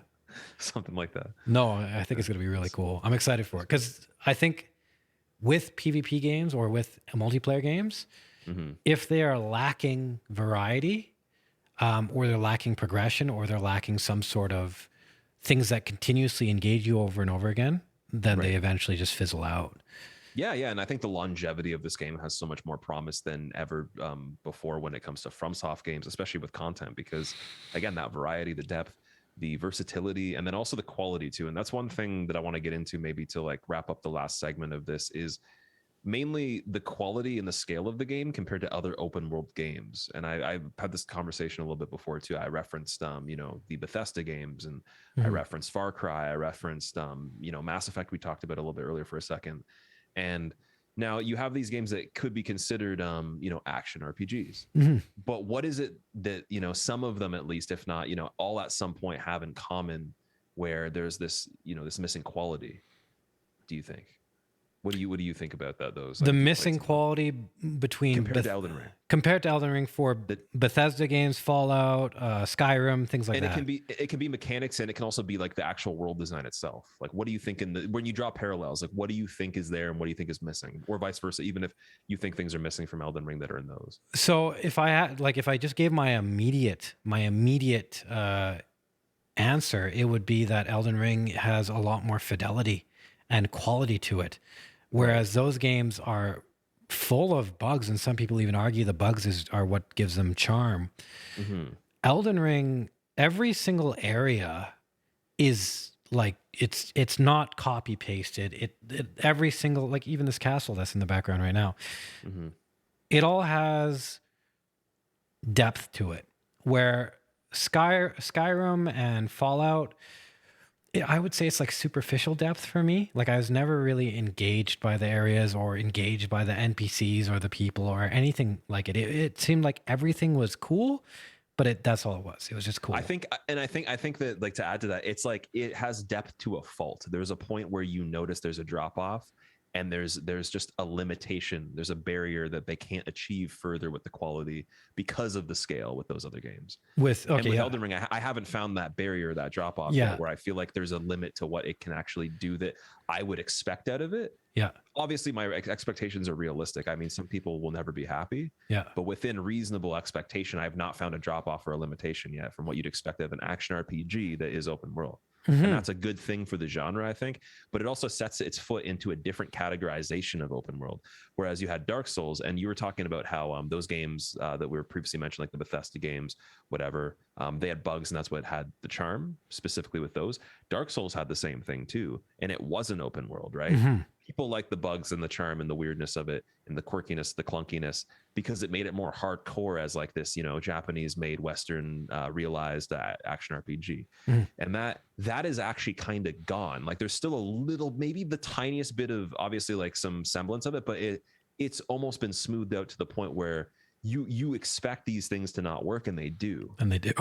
Something like that. No, I think it's going to be really cool. I'm excited for it because I think with PvP games or with multiplayer games, if they are lacking variety, or they're lacking progression, or they're lacking some sort of things that continuously engage you over and over again, then they Right. eventually just fizzle out. Yeah, and I think the longevity of this game has so much more promise than ever before when it comes to FromSoft games, especially with content, because again, that variety, the depth, the versatility, and then also the quality too. And that's one thing that I want to get into maybe to like wrap up the last segment of this is mainly the quality and the scale of the game compared to other open world games. And I've had this conversation a little bit before too. I referenced, the Bethesda games, and I Mhm. referenced Far Cry. I referenced, Mass Effect. We talked about a little bit earlier for a second. And now you have these games that could be considered, action RPGs. Mhm. But what is it that, some of them at least, if not, all at some point have in common where there's this, this missing quality, do you think? What do you think about that? Those, The like, if you played missing some of them quality between compared to Elden Ring. compared to Elden Ring for That Bethesda games, Fallout, Skyrim, things like and that. it can be mechanics, and it can also be like the actual world design itself. Like, what do you think when you draw parallels? Like, what do you think is there, and what do you think is missing, or vice versa? Even if you think things are missing from Elden Ring that are in those. So if I just gave my immediate answer, it would be that Elden Ring has a lot more fidelity and quality to it, whereas those games are full of bugs, and some people even argue the bugs are what gives them charm. Mm-hmm. Elden Ring, every single area is like it's not copy pasted. Every single, like even this castle that's in the background right now, Mm-hmm. it all has depth to it. Where Skyrim and Fallout, I would say it's like superficial depth for me. Like I was never really engaged by the areas or engaged by the NPCs or the people or anything like it. It seemed like everything was cool, but that's all it was. It was just cool. I think that, like, to add to that, it's like it has depth to a fault. There's a point where you notice there's a drop off, and there's just a limitation. There's a barrier that they can't achieve further with the quality because of the scale with those other games. With And with Elden Ring, I haven't found that barrier, that drop off Yeah. yet, where I feel like there's a limit to what it can actually do that I would expect out of it. Yeah. Obviously, my expectations are realistic. I mean, some people will never be happy. Yeah. But within reasonable expectation, I have not found a drop off or a limitation yet from what you'd expect of an action RPG that is open world. Mhm. And that's a good thing for the genre, I think. But it also sets its foot into a different categorization of open world. Whereas you had Dark Souls, and you were talking about how those games that we were previously mentioned, like the Bethesda games, whatever, they had bugs, and that's what had the charm specifically with those. Dark Souls had the same thing too, and it was an open world, right? Mhm. People like the bugs and the charm and the weirdness of it and the quirkiness, the clunkiness, because it made it more hardcore as like this, Japanese made Western realized action RPG. Mhm. And that is actually kind of gone. Like there's still a little, maybe the tiniest bit of obviously like some semblance of it, but it's almost been smoothed out to the point where you expect these things to not work, and they do. And they do.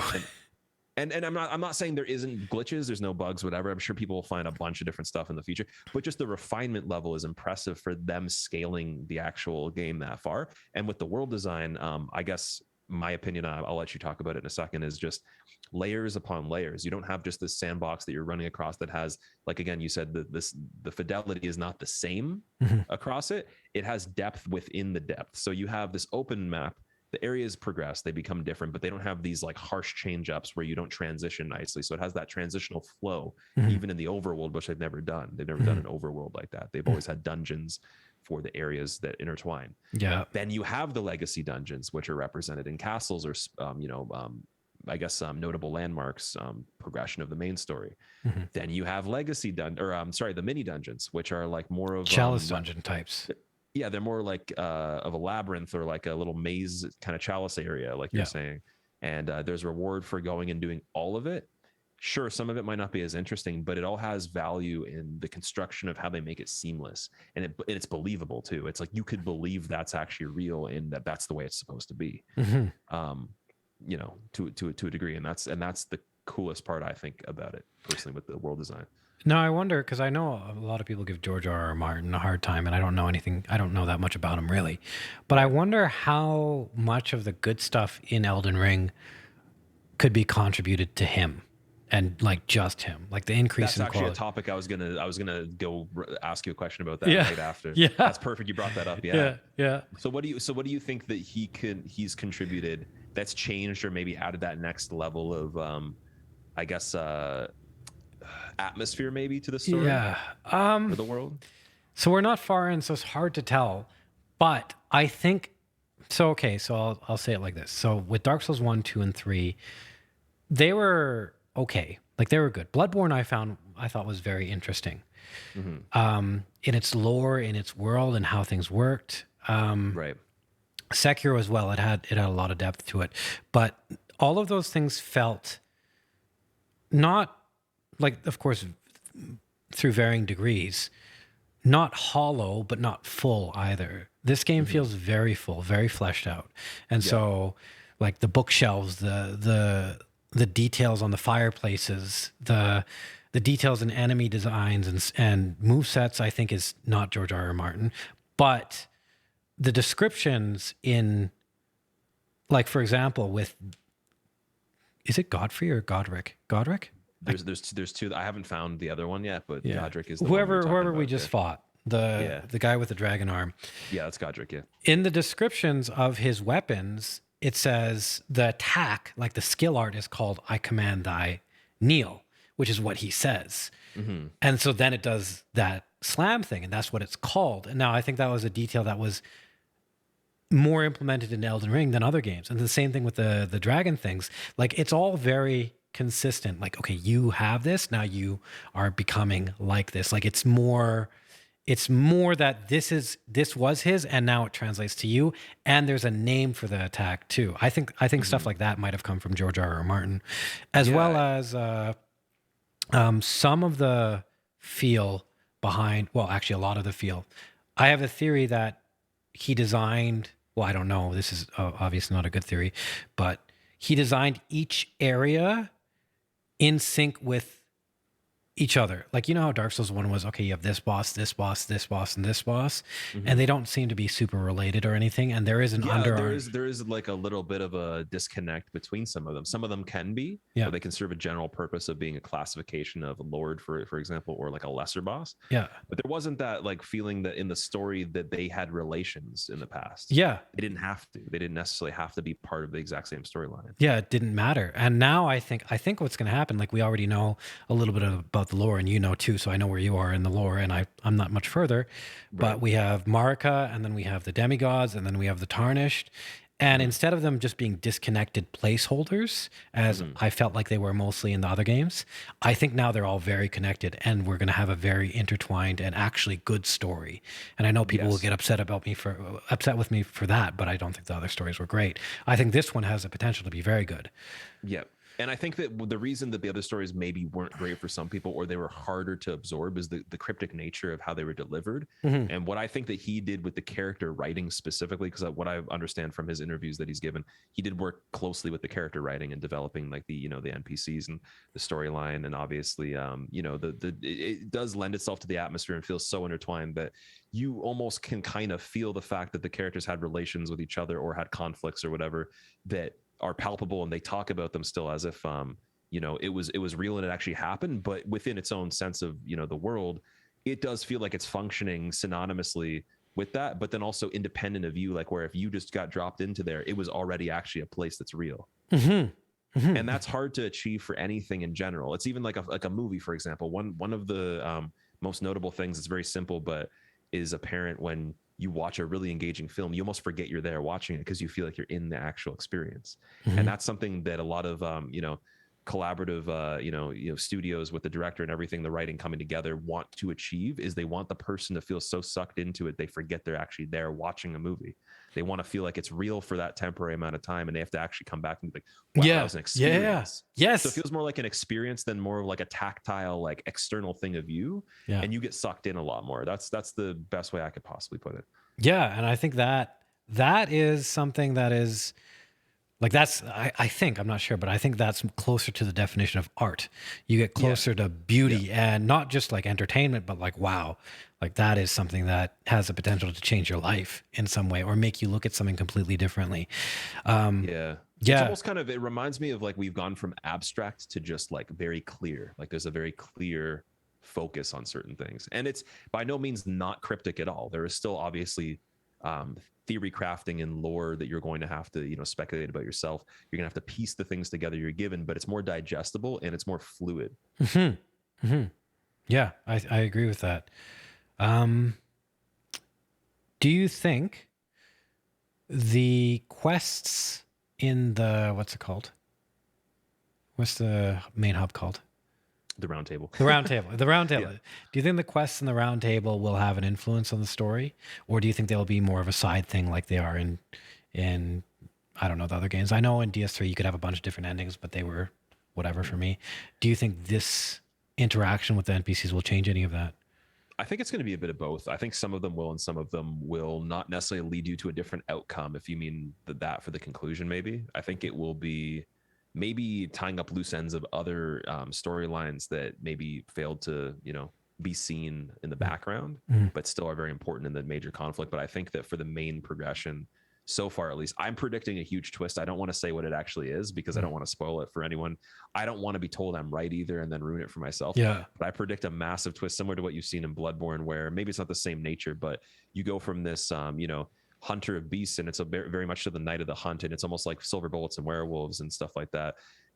And I'm not saying there isn't glitches, there's no bugs, whatever. I'm sure people will find a bunch of different stuff in the future, but just the refinement level is impressive for them scaling the actual game that far. And with the world design, I guess my opinion, I'll let you talk about it in a second, is just layers upon layers. You don't have just this sandbox that you're running across that has, like, again, you said the fidelity is not the same Mhm. across it. It has depth within the depth. So you have this open map. The areas progress, they become different, but they don't have these like harsh change ups where you don't transition nicely. So it has that transitional flow, Mhm. even in the overworld, which they've never done. They've never done an overworld like that. They've always had dungeons for the areas that intertwine. Yeah. Then you have the legacy dungeons, which are represented in castles or, I guess, notable landmarks, progression of the main story. Mhm. Then you have legacy the mini dungeons, which are like more of Chalice dungeon types. yeah, they're more like of a labyrinth or like a little maze kind of chalice area, like you're saying. And there's reward for going and doing all of it. Sure, some of it might not be as interesting, but it all has value in the construction of how they make it seamless, and it's believable too. It's like you could believe that's actually real and that's the way it's supposed to be. Mhm. To a degree, and that's the coolest part, I think, about it personally with the world design. Now I wonder, because I know a lot of people give George R. R. Martin a hard time, and I don't know anything. I don't know that much about him really, but I wonder how much of the good stuff in Elden Ring could be contributed to him, and like just him, like the increase That's in actually quality. a topic I was gonna go ask you a question about that Yeah. right after. Yeah. That's perfect. You brought that up. Yeah. Yeah. So what do you think that he's contributed that's changed or maybe added that next level of I guess atmosphere maybe to the story Yeah. or the world? So we're not far in, so it's hard to tell. But I think so. Okay, so I'll say it like this. So with Dark Souls 1, 2, and 3, they were okay. Like they were good. Bloodborne I found I thought was very interesting, Hmm. in its lore, in its world, and how things worked. Right. Sekiro as well. It had a lot of depth to it, but all of those things felt not like, of course, through varying degrees, not hollow, but not full either. This game Hmm. feels very full, very fleshed out. And Yeah. so like the bookshelves, the details on the fireplaces, the details in enemy designs and move sets, I think is not George R. R. Martin. But the descriptions in, like, for example, with, is it Godfrey or Godric? Godric? There's two. I haven't found the other one yet, but Yeah. Godric is the one we were talking Whoever we about. just Yeah. fought, Yeah. the guy with the dragon arm. Yeah, that's Godric. Yeah. In the descriptions of his weapons, it says the attack, like the skill art, is called "I command thy kneel," which is what he says. Hmm. And so then it does that slam thing, and that's what it's called. And now I think that was a detail that was more implemented in Elden Ring than other games. And the same thing with the dragon things. Like, it's all very consistent. Like, okay, you have this, now you are becoming like this. Like, it's more that this was his and now it translates to you, and there's a name for the attack too. I think stuff like that might have come from George R. R. Martin, as well Yeah. as some of the feel behind, well, actually a lot of the feel. I have a theory that he designed, well, I don't know, this is obviously not a good theory, but he designed each area in sync with each other. Like, you know how Dark Souls 1 was, okay, you have this boss, this boss, this boss, and this boss, Hmm. and they don't seem to be super related or anything. And there is an Yeah, underarm. there is like a little bit of a disconnect between some of them. Some of them can be, Yeah. or they can serve a general purpose of being a classification of a lord, for example, or like a lesser boss. Yeah. But there wasn't that like feeling that in the story that they had relations in the past. Yeah. They didn't have to. They didn't necessarily have to be part of the exact same storyline. Yeah. It didn't matter. And now I think what's going to happen, like, we already know a little bit about the lore, and you know too, so I know where you are in the lore, and I'm not much further. But Right. we have Marika, and then we have the demigods, and then we have the tarnished. And Mhm. instead of them just being disconnected placeholders, as Mhm. I felt like they were mostly in the other games, I think now they're all very connected, and we're going to have a very intertwined and actually good story. And I know people will Yes. get upset with me for that, but I don't think the other stories were great. I think this one has the potential to be very good. Yeah. And I think that the reason that the other stories maybe weren't great for some people, or they were harder to absorb, is the cryptic nature of how they were delivered. Mhm. And what I think that he did with the character writing specifically, because what I understand from his interviews that he's given, he did work closely with the character writing and developing like the NPCs and the storyline. And obviously, it does lend itself to the atmosphere and feels so intertwined that you almost can kind of feel the fact that the characters had relations with each other or had conflicts or whatever that are palpable, and they talk about them still as if it was real and it actually happened, but within its own sense of the world, it does feel like it's functioning synonymously with that, but then also independent of you, like where if you just got dropped into there, it was already actually a place that's real. Mhm. Mhm. And that's hard to achieve for anything in general. It's even like a movie, for example. One of the most notable things, it's very simple but is apparent when you watch a really engaging film, you almost forget you're there watching it because you feel like you're in the actual experience. Mhm. And that's something that a lot of collaborative studios with the director and everything, the writing coming together, want to achieve, is they want the person to feel so sucked into it they forget they're actually there watching a movie. They want to feel like it's real for that temporary amount of time, and they have to actually come back and be like, wow, that Yeah. was an Yeah. experience. Yes. So it feels more like an experience than more of like a tactile, like external thing of you. Yeah. And you get sucked in a lot more. That's the best way I could possibly put it. Yeah, and I think that is something that is like, that's, I think, I'm not sure, but I think that's closer to the definition of art. You get closer to beauty, and not just like entertainment, but like, wow, like that is something that has the potential to change your life in some way or make you look at something completely differently. Yeah. It's Yeah. almost kind of, it reminds me of like we've gone from abstract to just like very clear. Like there's a very clear focus on certain things. And it's by no means not cryptic at all. There is still obviously theory crafting and lore that you're going to have to, speculate about yourself. You're going to have to piece the things together you're given, but it's more digestible and it's more fluid. Yeah, I agree with that. Um, do you think the quests in the, what's it called? What's the main hub called? The round table. The round table. The round table. Yeah. Do you think the quests in the round table will have an influence on the story, or do you think they'll be more of a side thing like they are in I don't know the other games? I know in DS3 you could have a bunch of different endings, but they were whatever for me. Do you think this interaction with the NPCs will change any of that? I think it's going to be a bit of both. I think some of them will, and some of them will not necessarily lead you to a different outcome. If you mean that for the conclusion, maybe I think it will be maybe tying up loose ends of other storylines that maybe failed to, be seen in the background, Mm. but still are very important in the major conflict. But I think that for the main progression, so far at least, I'm predicting a huge twist. I don't want to say what it actually is because I don't want to spoil it for anyone. I don't want to be told I'm right either and then ruin it for myself. Yeah. But I predict a massive twist similar to what you've seen in Bloodborne, where maybe it's not the same nature, but you go from this, hunter of beasts, and it's a very much to the night of the hunt, and it's almost like silver bullets and werewolves and stuff like that.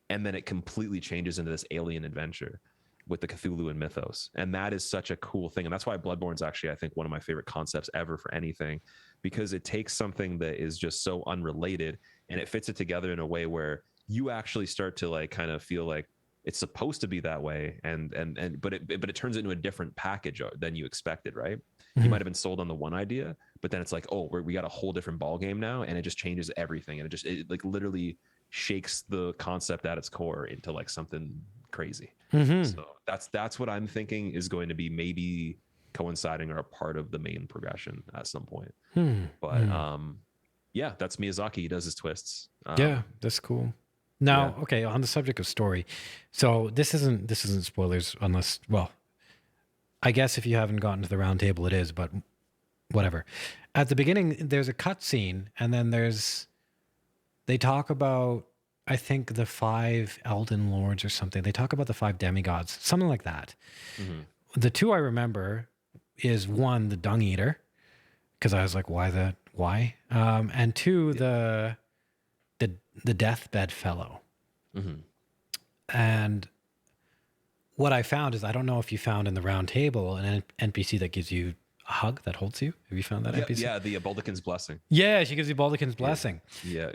And then it completely changes into this alien adventure with the Cthulhu mythos. And that is such a cool thing. And that's why Bloodborne's actually, I think, one of my favorite concepts ever for anything, because it takes something that is just so unrelated and it fits it together in a way where you actually start to like kind of feel like it's supposed to be that way, but it turns into a different package than you expected, right? You might have been sold on the one idea, but then it's like, oh, we got a whole different ball game now, and it just changes everything, and it like literally shakes the concept at its core into like something crazy. So that's what I'm thinking is going to be maybe coinciding or a part of the main progression at some point. But yeah, that's Miyazaki. He does his twists. Yeah, that's cool. Now, okay, on the subject of story, so this isn't spoilers unless, well, I guess if you haven't gotten to the round table, it is, but whatever. At the beginning, there's a cutscene, and then they talk about, I think, the 5 Elden Lords or something. They talk about the 5 demigods, something like that. The 2 I remember is 1, the Dung Eater, because I was like, why? And 2, the Deathbed Fellow. And what I found is, I don't know if you found in the round table an NPC that gives you a hug that holds you. Have you found that NPC? Yeah, the Baldekin's Blessing. Yeah, she gives you Baldekin's Blessing. Yeah.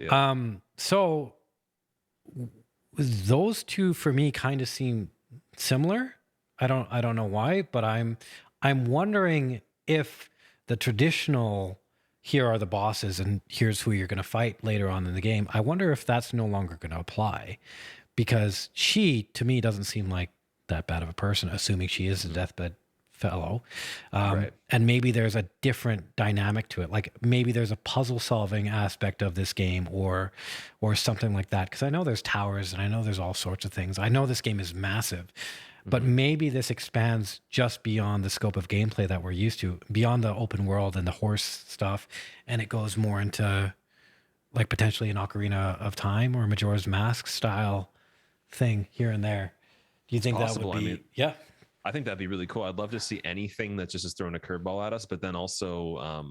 So those 2 for me kind of seem similar. I don't know why, but I'm wondering if the traditional, here are the bosses and here's who you're going to fight later on in the game, I wonder if that's no longer going to apply, because she, to me, doesn't seem like that bad of a person, assuming she is a deathbed fellow. Right. And maybe there's a different dynamic to it. Like maybe there's a puzzle solving aspect of this game or something like that. Because I know there's towers and I know there's all sorts of things. I know this game is massive, but maybe this expands just beyond the scope of gameplay that we're used to, beyond the open world and the horse stuff. And it goes more into like potentially an Ocarina of Time or a Majora's Mask style thing here and there. Do you think Possible. that would be? I mean, yeah. I think that'd be really cool. I'd love to see anything that just is throwing a curveball at us, but then also,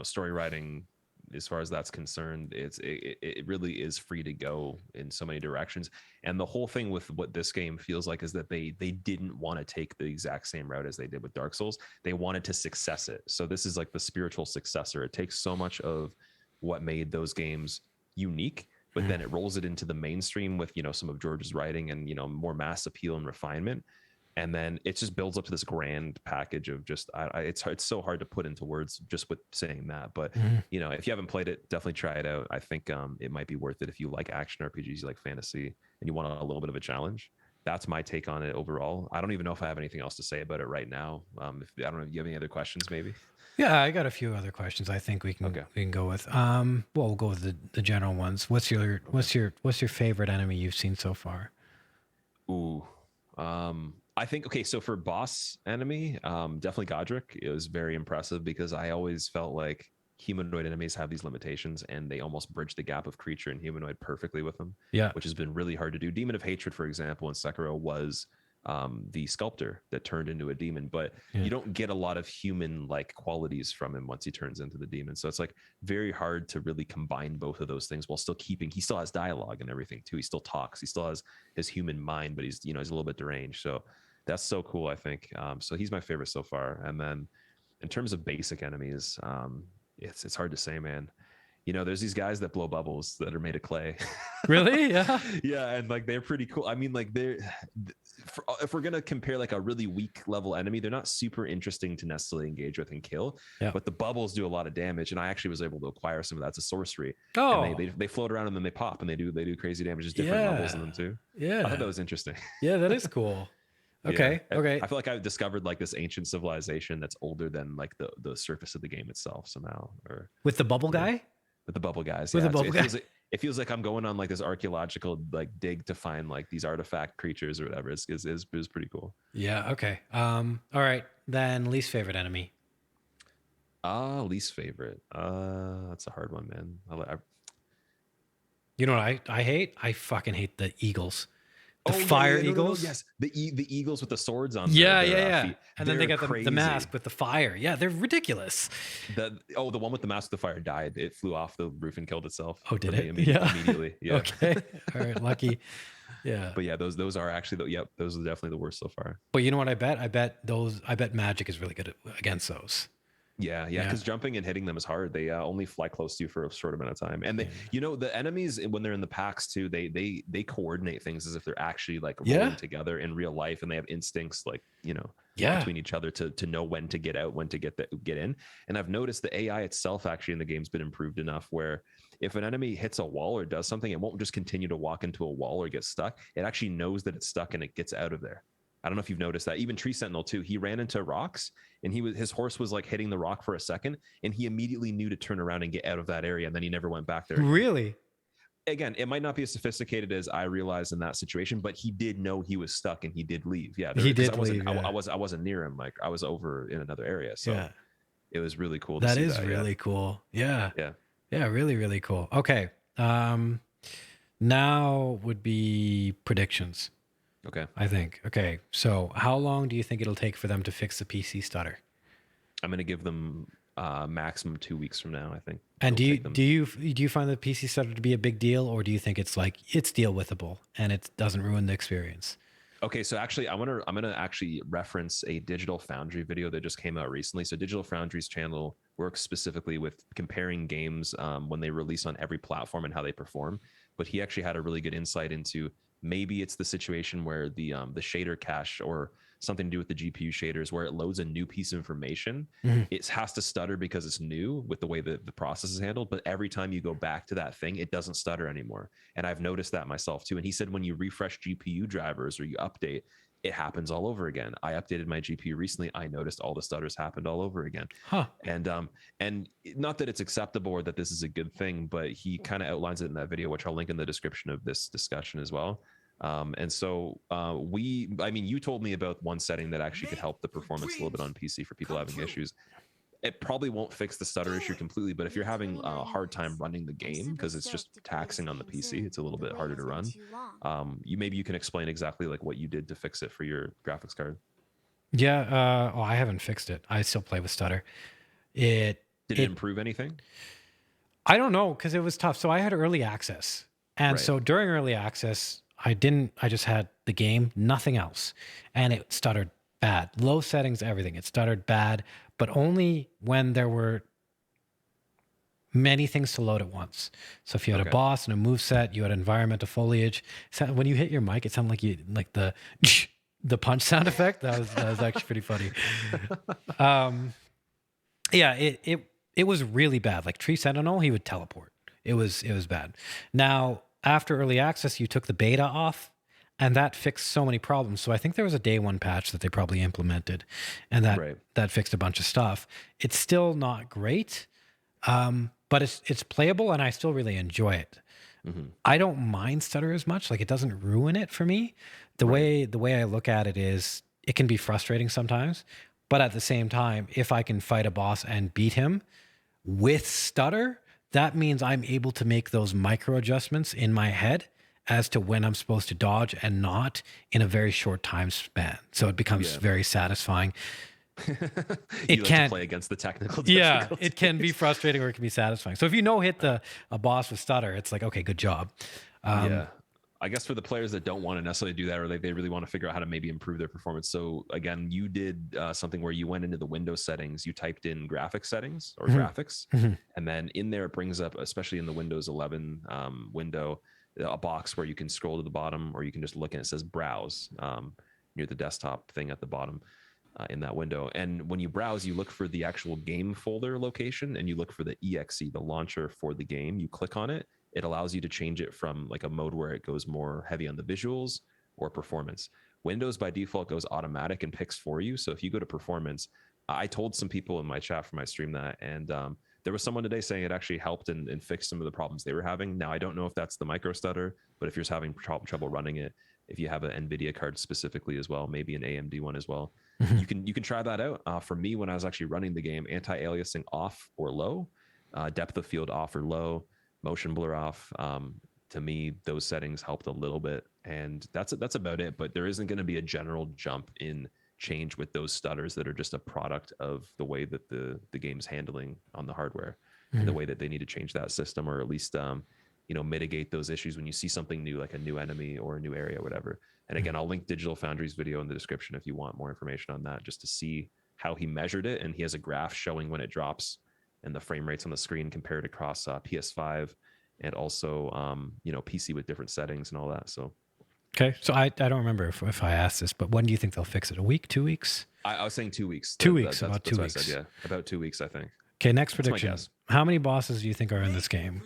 story writing, as far as that's concerned, it really is free to go in so many directions. And the whole thing with what this game feels like is that they didn't want to take the exact same route as they did with Dark Souls. They wanted to success it. So this is like the spiritual successor. It takes so much of what made those games unique, but then it rolls it into the mainstream with, some of George's writing and, more mass appeal and refinement. And then it just builds up to this grand package of just, it's so hard to put into words just with saying that. But, if you haven't played it, definitely try it out. I think it might be worth it if you like action RPGs, you like fantasy, and you want a little bit of a challenge. That's my take on it overall. I don't even know if I have anything else to say about it right now. I don't know if you have any other questions, maybe. Yeah, I got a few other questions. I think we can go with. We'll go with the general ones. What's your favorite enemy you've seen so far? Ooh, I think so for boss enemy, definitely Godric. It was very impressive because I always felt like humanoid enemies have these limitations and they almost bridge the gap of creature and humanoid perfectly with them. Yeah, which has been really hard to do. Demon of Hatred, for example, in Sekiro was the sculptor that turned into a demon, but you don't get a lot of human like qualities from him once he turns into the demon. So it's like very hard to really combine both of those things while still keeping, he still has dialogue and everything too. He still talks, he still has his human mind, but he's, he's a little bit deranged. So that's so cool, I think. So he's my favorite so far. And then in terms of basic enemies, it's hard to say, man. There's these guys that blow bubbles that are made of clay. Really? Yeah. Yeah, and like they're pretty cool. I mean, like if we're gonna compare like a really weak level enemy, they're not super interesting to necessarily engage with and kill. Yeah. But the bubbles do a lot of damage, and I actually was able to acquire some of that. It's a sorcery, and Oh, they float around and then they pop and they do crazy damage. There's different levels in yeah. them too. I thought Yeah. that was interesting. Yeah, that is cool. Yeah, Okay. Okay. I feel like I've discovered like this ancient civilization that's older than like the surface of the game itself somehow. Or With the bubble yeah, guy? with the bubble guys. With Yeah, the bubble guy? it feels like I'm going on like this archaeological like dig to find like these artifact creatures or whatever. It's pretty cool. Yeah, okay. All right. Then least favorite enemy. Least favorite. That's a hard one, man. You know what I hate? I fucking hate the eagles. The Oh fire no, eagles. yes, the eagles with the swords on Yeah, their yeah. feet. And then they They're got the crazy. mask with the fire. Yeah, they're ridiculous. The one with the mask with the fire died. It flew off the roof and killed itself. Oh, did it? Immediately. Yeah. Okay. All right. Lucky. Yeah. But yeah, those are actually those are definitely the worst so far. But you know what I bet? I bet magic is really good against those. Yeah, because jumping and hitting them is hard. They only fly close to you for a short amount of time, and they, the enemies when they're in the packs too, they coordinate things as if they're actually like rolling together in real life, and they have instincts like between each other to know when to get out, when to get in. And I've noticed the AI itself actually in the game's been improved enough where if an enemy hits a wall or does something, it won't just continue to walk into a wall or get stuck. It actually knows that it's stuck and it gets out of there. I don't know if you've noticed that. Even Tree Sentinel too. He ran into rocks and his horse was like hitting the rock for a second, and he immediately knew to turn around and get out of that area, and then he never went back there again. Really? Again, it might not be as sophisticated as I realized in that situation, but he did know he was stuck and he did leave. Yeah, he did leave. I wasn't near him. Like I was over in another area, so it was really cool. That is really cool. Yeah. Really, really cool. Okay. Now would be predictions. Okay. I think. Okay. So how long do you think it'll take for them to fix the PC stutter? I'm going to give them maximum 2 weeks from now, I think. And do you find the PC stutter to be a big deal, or do you think it's like it's deal withable and it doesn't ruin the experience? Okay, so actually, I'm gonna actually reference a Digital Foundry video that just came out recently. So Digital Foundry's channel works specifically with comparing games when they release on every platform and how they perform. But he actually had a really good insight into maybe it's the situation where the shader cache or something to do with the GPU shaders where it loads a new piece of information. It has to stutter because it's new with the way that the process is handled. But every time you go back to that thing, it doesn't stutter anymore. And I've noticed that myself too. And he said when you refresh GPU drivers or you update, it happens all over again. I updated my GPU recently. I noticed all the stutters happened all over again. And not that it's acceptable or that this is a good thing, but he kind of outlines it in that video, which I'll link in the description of this discussion as well. And so you told me about one setting that actually could help the performance a little bit on PC for people having issues. It probably won't fix the stutter issue completely, but if you're having a hard time running the game because it's just taxing on the PC, it's a little bit harder to run. You can explain exactly like what you did to fix it for your graphics card. Yeah. I haven't fixed it. I still play with stutter. Did it improve anything? I don't know, because it was tough. So I had early access, and so during early access, I just had the game, nothing else. And it stuttered bad. Low settings, everything. It stuttered bad, but only when there were many things to load at once. So if you had a boss and a moveset, you had environmental foliage. So when you hit your mic, it sounded like the punch sound effect. That was actually pretty funny. It was really bad. Like Tree Sentinel, he would teleport. It was bad. Now, after early access, you took the beta off, and that fixed so many problems. So I think there was a day one patch that they probably implemented, and that fixed a bunch of stuff. It's still not great, but it's playable, and I still really enjoy it. I don't mind stutter as much. Like, it doesn't ruin it for me. The way I look at it is, it can be frustrating sometimes, but at the same time, if I can fight a boss and beat him with stutter, that means I'm able to make those micro adjustments in my head as to when I'm supposed to dodge and not in a very short time span. So it becomes very satisfying. It can play against the technical difficulties. Yeah, it can be frustrating or it can be satisfying. So if hit a boss with stutter, it's like, okay, good job. I guess for the players that don't want to necessarily do that, or they really want to figure out how to maybe improve their performance. So again, you did something where you went into the Windows settings, you typed in graphics settings or graphics, and then in there it brings up, especially in the Windows 11 window, a box where you can scroll to the bottom or you can just look and it says browse. near the desktop thing at the bottom in that window. And when you browse, you look for the actual game folder location and you look for the exe, the launcher for the game. You click on it. It allows you to change it from like a mode where it goes more heavy on the visuals or performance. Windows by default goes automatic and picks for you. So if you go to performance, I told some people in my chat for my stream that, and there was someone today saying it actually helped and fixed some of the problems they were having. Now, I don't know if that's the micro stutter, but if you're having trouble running it, if you have an NVIDIA card specifically as well, maybe an AMD one as well, you can try that out. For me, when I was actually running the game, anti-aliasing off or low, depth of field off or low, motion blur off. To me, those settings helped a little bit, and that's about it. But there isn't going to be a general jump in change with those stutters that are just a product of the way that the game's handling on the hardware, and the way that they need to change that system, or at least mitigate those issues when you see something new, like a new enemy or a new area or whatever. And again, I'll link Digital Foundry's video in the description if you want more information on that, just to see how he measured it. And he has a graph showing when it drops and the frame rates on the screen compared across PS5 and also PC with different settings and all that. So okay, so I don't remember if I asked this, but when do you think they'll fix it? A week, 2 weeks? I was saying 2 weeks. 2 weeks, about 2 weeks. I said, yeah, about 2 weeks, I think. Okay, next prediction. How many bosses do you think are in this game?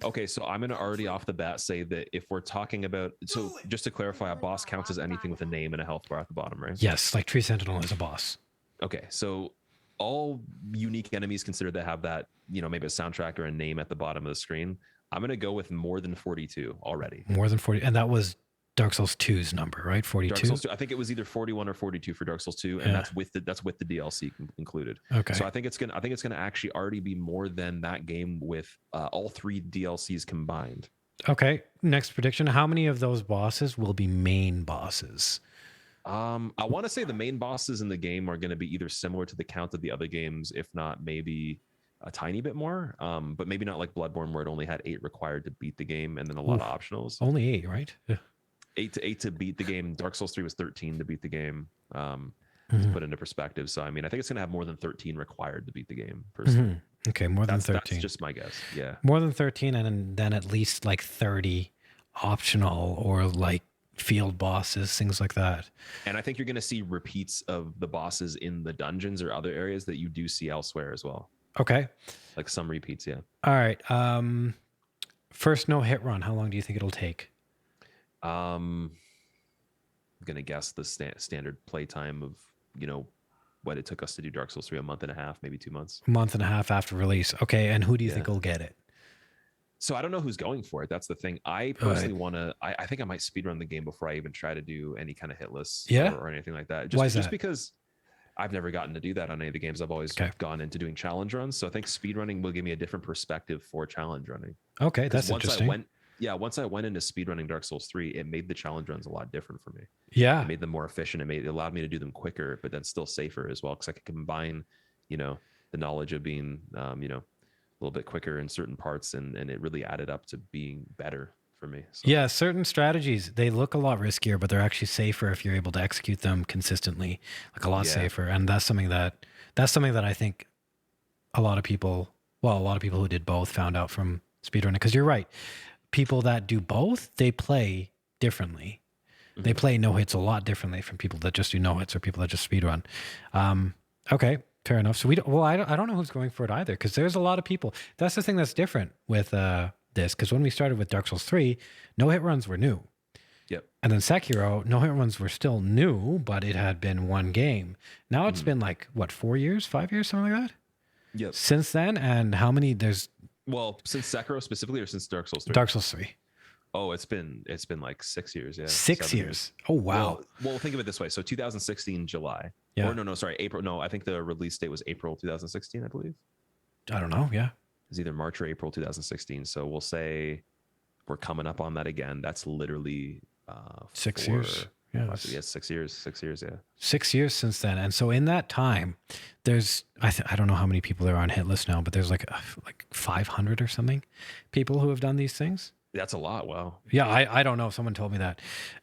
Okay, so I'm going to already off the bat say that if we're talking about, so just to clarify, a boss counts as anything with a name and a health bar at the bottom, right? Yes, like Tree Sentinel is a boss. Okay, so all unique enemies considered that have that, maybe a soundtrack or a name at the bottom of the screen, I'm going to go with more than 42 already. More than 40, and that was Dark Souls 2's number, right? 42. Dark Souls 2, I think it was either 41 or 42 for Dark Souls 2, and that's with the DLC included. Okay. So I think it's gonna actually already be more than that game with all 3 DLCs combined. Okay. Next prediction. How many of those bosses will be main bosses? I want to say the main bosses in the game are going to be either similar to the count of the other games, if not maybe a tiny bit more, but maybe not like Bloodborne, where it only had 8 required to beat the game and then a lot of optionals. Only 8, right? Yeah. 8 to beat the game. Dark Souls 3 was 13 to beat the game, to put into perspective. So, I mean, I think it's going to have more than 13 required to beat the game, personally. Okay, more than 13. That's just my guess, yeah. More than 13, and then at least like 30 optional or like field bosses, things like that. And I think you're going to see repeats of the bosses in the dungeons or other areas that you do see elsewhere as well. Okay. Like some repeats, yeah. All right. First no-hit run, how long do you think it'll take? I'm gonna guess the standard play time of what it took us to do Dark Souls 3, a month and a half, maybe 2 months. A month and a half after release. Okay, and who do you think will get it? So I don't know who's going for it. That's the thing. I personally want to. I think I might speedrun the game before I even try to do any kind of hit lists or anything like that. Why is that? Just because I've never gotten to do that on any of the games. I've always gone into doing challenge runs. So I think speedrunning will give me a different perspective for challenge running. Okay, that's interesting. Once I went into speedrunning Dark Souls 3, it made the challenge runs a lot different for me. Yeah. It made them more efficient. It allowed me to do them quicker, but then still safer as well, because I could combine, the knowledge of being, a little bit quicker in certain parts, and it really added up to being better for me. So. Yeah, certain strategies, they look a lot riskier, but they're actually safer if you're able to execute them consistently, like a lot safer. And that's something that I think a lot of people who did both found out from speedrunning, because you're right. People that do both, they play differently. They play no hits a lot differently from people that just do no hits or people that just speedrun. Okay, fair enough. So I don't know who's going for it either, because there's a lot of people. That's the thing that's different with this, because when we started with Dark Souls 3, no hit runs were new. Yep. And then Sekiro, no hit runs were still new, but it had been one game. Now it's been like, what, 4 years, 5 years, something like that? Yep. Since then, and how many there's... Well, since Sekiro specifically, or since Dark Souls 3? Dark Souls 3. Oh, it's been like 6 years. Yeah, 6 years. Oh wow. Well, think of it this way. So 2016 July. Yeah. Or no, sorry, April. No, I think the release date was April 2016. I believe. I don't know. Yeah. It's either March or April 2016. So we'll say we're coming up on that again. That's literally 6 years. Yeah. 6 years. 6 years. Yeah. 6 years since then. And so in that time, there's I don't know how many people are on hit list now, but there's like 500 or something people who have done these things. That's a lot. Wow. Yeah, I don't know. Someone told me that.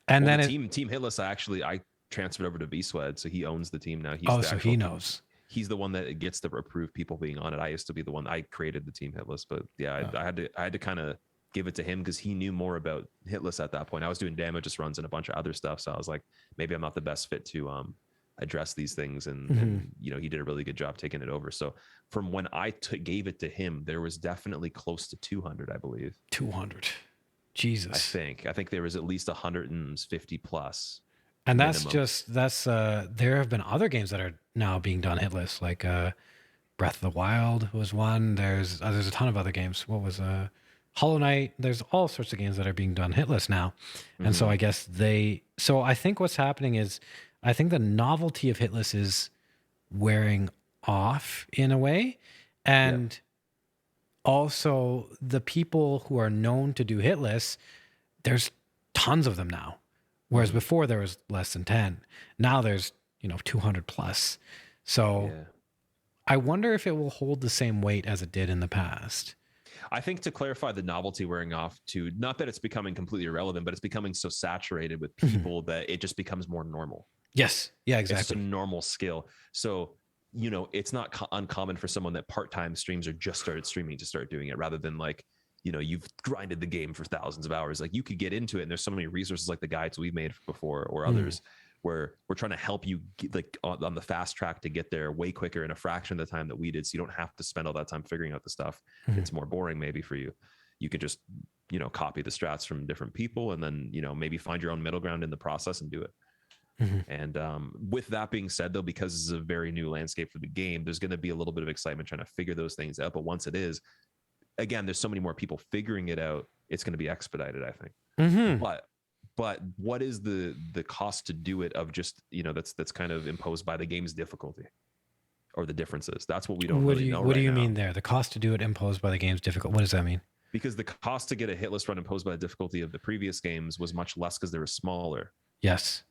And then team Hitless, I transferred over to VSwed, so he owns the team now. He knows. He's the one that gets to approve people being on it. I used to be the one. I created the team Hitless, but yeah, I had to kind of give it to him because he knew more about hitless at that point. I was doing damages runs and a bunch of other stuff, so I was like, maybe I'm not the best fit to address these things. And you know, he did a really good job taking it over. So from when I gave it to him, there was definitely close to 200, I believe. 200. Jesus. I think there was at least 150 plus. And minimum. there have been other games that are now being done hitless, like Breath of the Wild was one. There's a ton of other games. What was Hollow Knight? There's all sorts of games that are being done hitless now. And so I guess I think what's happening is, I think the novelty of hitless is wearing off in a way. And also the people who are known to do hitless, there's tons of them now. Whereas before there was less than 10. Now there's, 200 plus. So I wonder if it will hold the same weight as it did in the past. I think to clarify the novelty wearing off to, not that it's becoming completely irrelevant, but it's becoming so saturated with people that it just becomes more normal. Yes. Yeah, exactly. It's just a normal skill. So, it's not uncommon for someone that part-time streams or just started streaming to start doing it, rather than like, you've grinded the game for thousands of hours. Like, you could get into it, and there's so many resources like the guides we've made before or others where we're trying to help you get, like, on the fast track to get there way quicker in a fraction of the time that we did. So you don't have to spend all that time figuring out the stuff. It's more boring maybe for you. You could just, copy the strats from different people, and then, maybe find your own middle ground in the process and do it. And with that being said, though, because this is a very new landscape for the game, there's going to be a little bit of excitement trying to figure those things out. But once it is, again, there's so many more people figuring it out, it's going to be expedited, I think. But what is the cost to do it, of just, that's kind of imposed by the game's difficulty or the differences? That's what we don't really know. What do you mean there? The cost to do it imposed by the game's difficulty. What does that mean? Because the cost to get a hitless run imposed by the difficulty of the previous games was much less because they were smaller. Yes.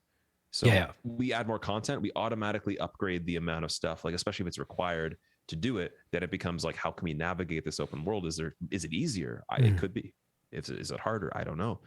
So we add more content, we automatically upgrade the amount of stuff, like, especially if it's required to do it, then it becomes like, how can we navigate this open world? Is it easier? It could be. Is it harder? I don't know.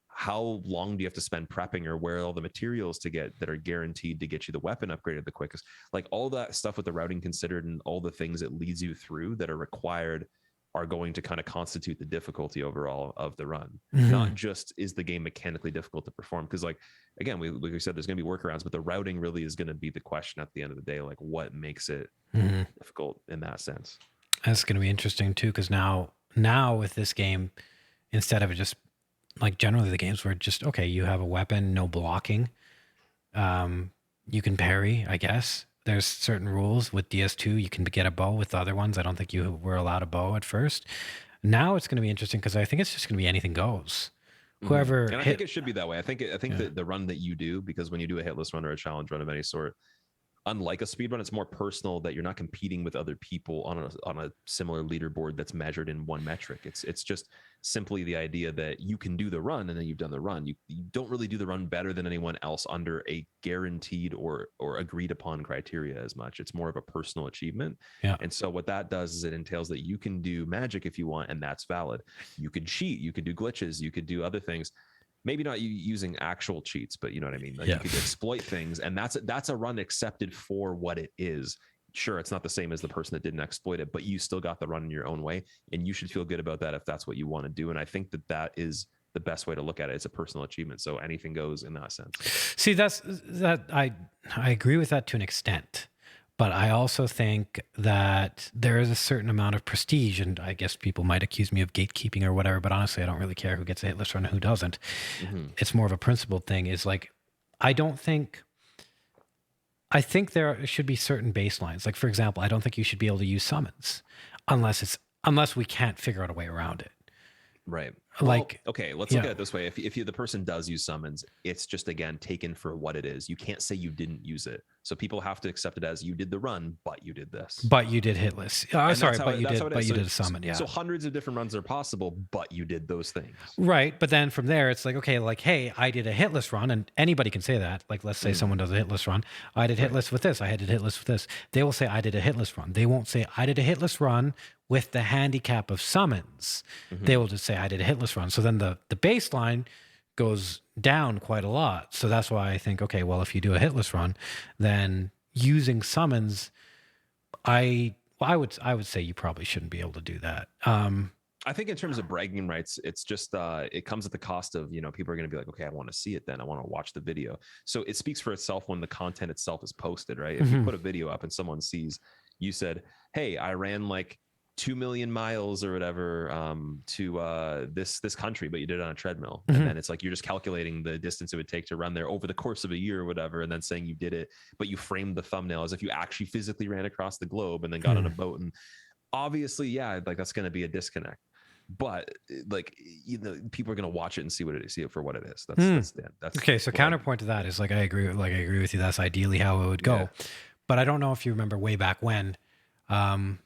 How long do you have to spend prepping, or where are all the materials to get that are guaranteed to get you the weapon upgraded the quickest? Like, all that stuff with the routing considered and all the things it leads you through that are required are going to kind of constitute the difficulty overall of the run. Not just is the game mechanically difficult to perform, because, like, again, like we said, there's going to be workarounds, but the routing really is going to be the question at the end of the day. Like, what makes it difficult in that sense? That's going to be interesting too, because now with this game, instead of it just like generally the games where just, okay, you have a weapon, no blocking, you can parry, I guess. There's certain rules with DS2. You can get a bow. With the other ones, I don't think you were allowed a bow at first. Now it's going to be interesting, because I think it's just going to be anything goes. Whoever and I think it should be that way. I think that the run that you do, because when you do a hitless run or a challenge run of any sort, unlike a speed run, it's more personal, that you're not competing with other people on a similar leaderboard that's measured in one metric. It's just simply the idea that you can do the run, and then you've done the run. You don't really do the run better than anyone else under a guaranteed or agreed upon criteria as much. It's more of a personal achievement. And so what that does is it entails that you can do magic if you want, and that's valid. You could cheat, you could do glitches, you could do other things. Maybe not using actual cheats, but you know what I mean? Like, you could exploit things, and that's a run accepted for what it is. Sure, it's not the same as the person that didn't exploit it, but you still got the run in your own way, and you should feel good about that if that's what you want to do. And I think that is the best way to look at it. It's a personal achievement, so anything goes in that sense. See, I agree with that to an extent. But I also think that there is a certain amount of prestige, and I guess people might accuse me of gatekeeping or whatever, but honestly, I don't really care who gets a hitless run and who doesn't. It's more of a principled thing. Is like, I think there should be certain baselines. Like, for example, I don't think you should be able to use summons unless we can't figure out a way around it. Right. Like, well, okay, let's look at it this way. If the person does use summons, it's just, again, taken for what it is. You can't say you didn't use it. So people have to accept it as, you did the run, but you did this. But you did hitless. Sorry, but you did a summon. Yeah. So hundreds of different runs are possible, but you did those things. Right. But then from there, it's like, okay, like, hey, I did a hitless run, and anybody can say that. Like, let's say someone does a hitless run. I did hitless with this. I did hitless with this. They will say, I did a hitless run. They won't say, I did a hitless run with the handicap of summons. They will just say, I did a hitless run. So then the baseline goes down quite a lot. So that's why I think, okay, well, if you do a hitless run, then using summons, I would say you probably shouldn't be able to do that. I think in terms of bragging rights, it's just it comes at the cost of, people are going to be like, okay, I want to see it, then I want to watch the video. So it speaks for itself when the content itself is posted, right? If you put a video up and someone sees you said, hey, I ran like 2 million miles or whatever to this country, but you did it on a treadmill, and then it's like you're just calculating the distance it would take to run there over the course of a year or whatever, and then saying you did it, but you framed the thumbnail as if you actually physically ran across the globe and then got on a boat. And obviously, yeah, like that's going to be a disconnect. But like, people are going to watch it and see it for what it is. That's okay. So counterpoint to that is like I agree with you. That's ideally how it would go. Yeah. But I don't know if you remember way back when. And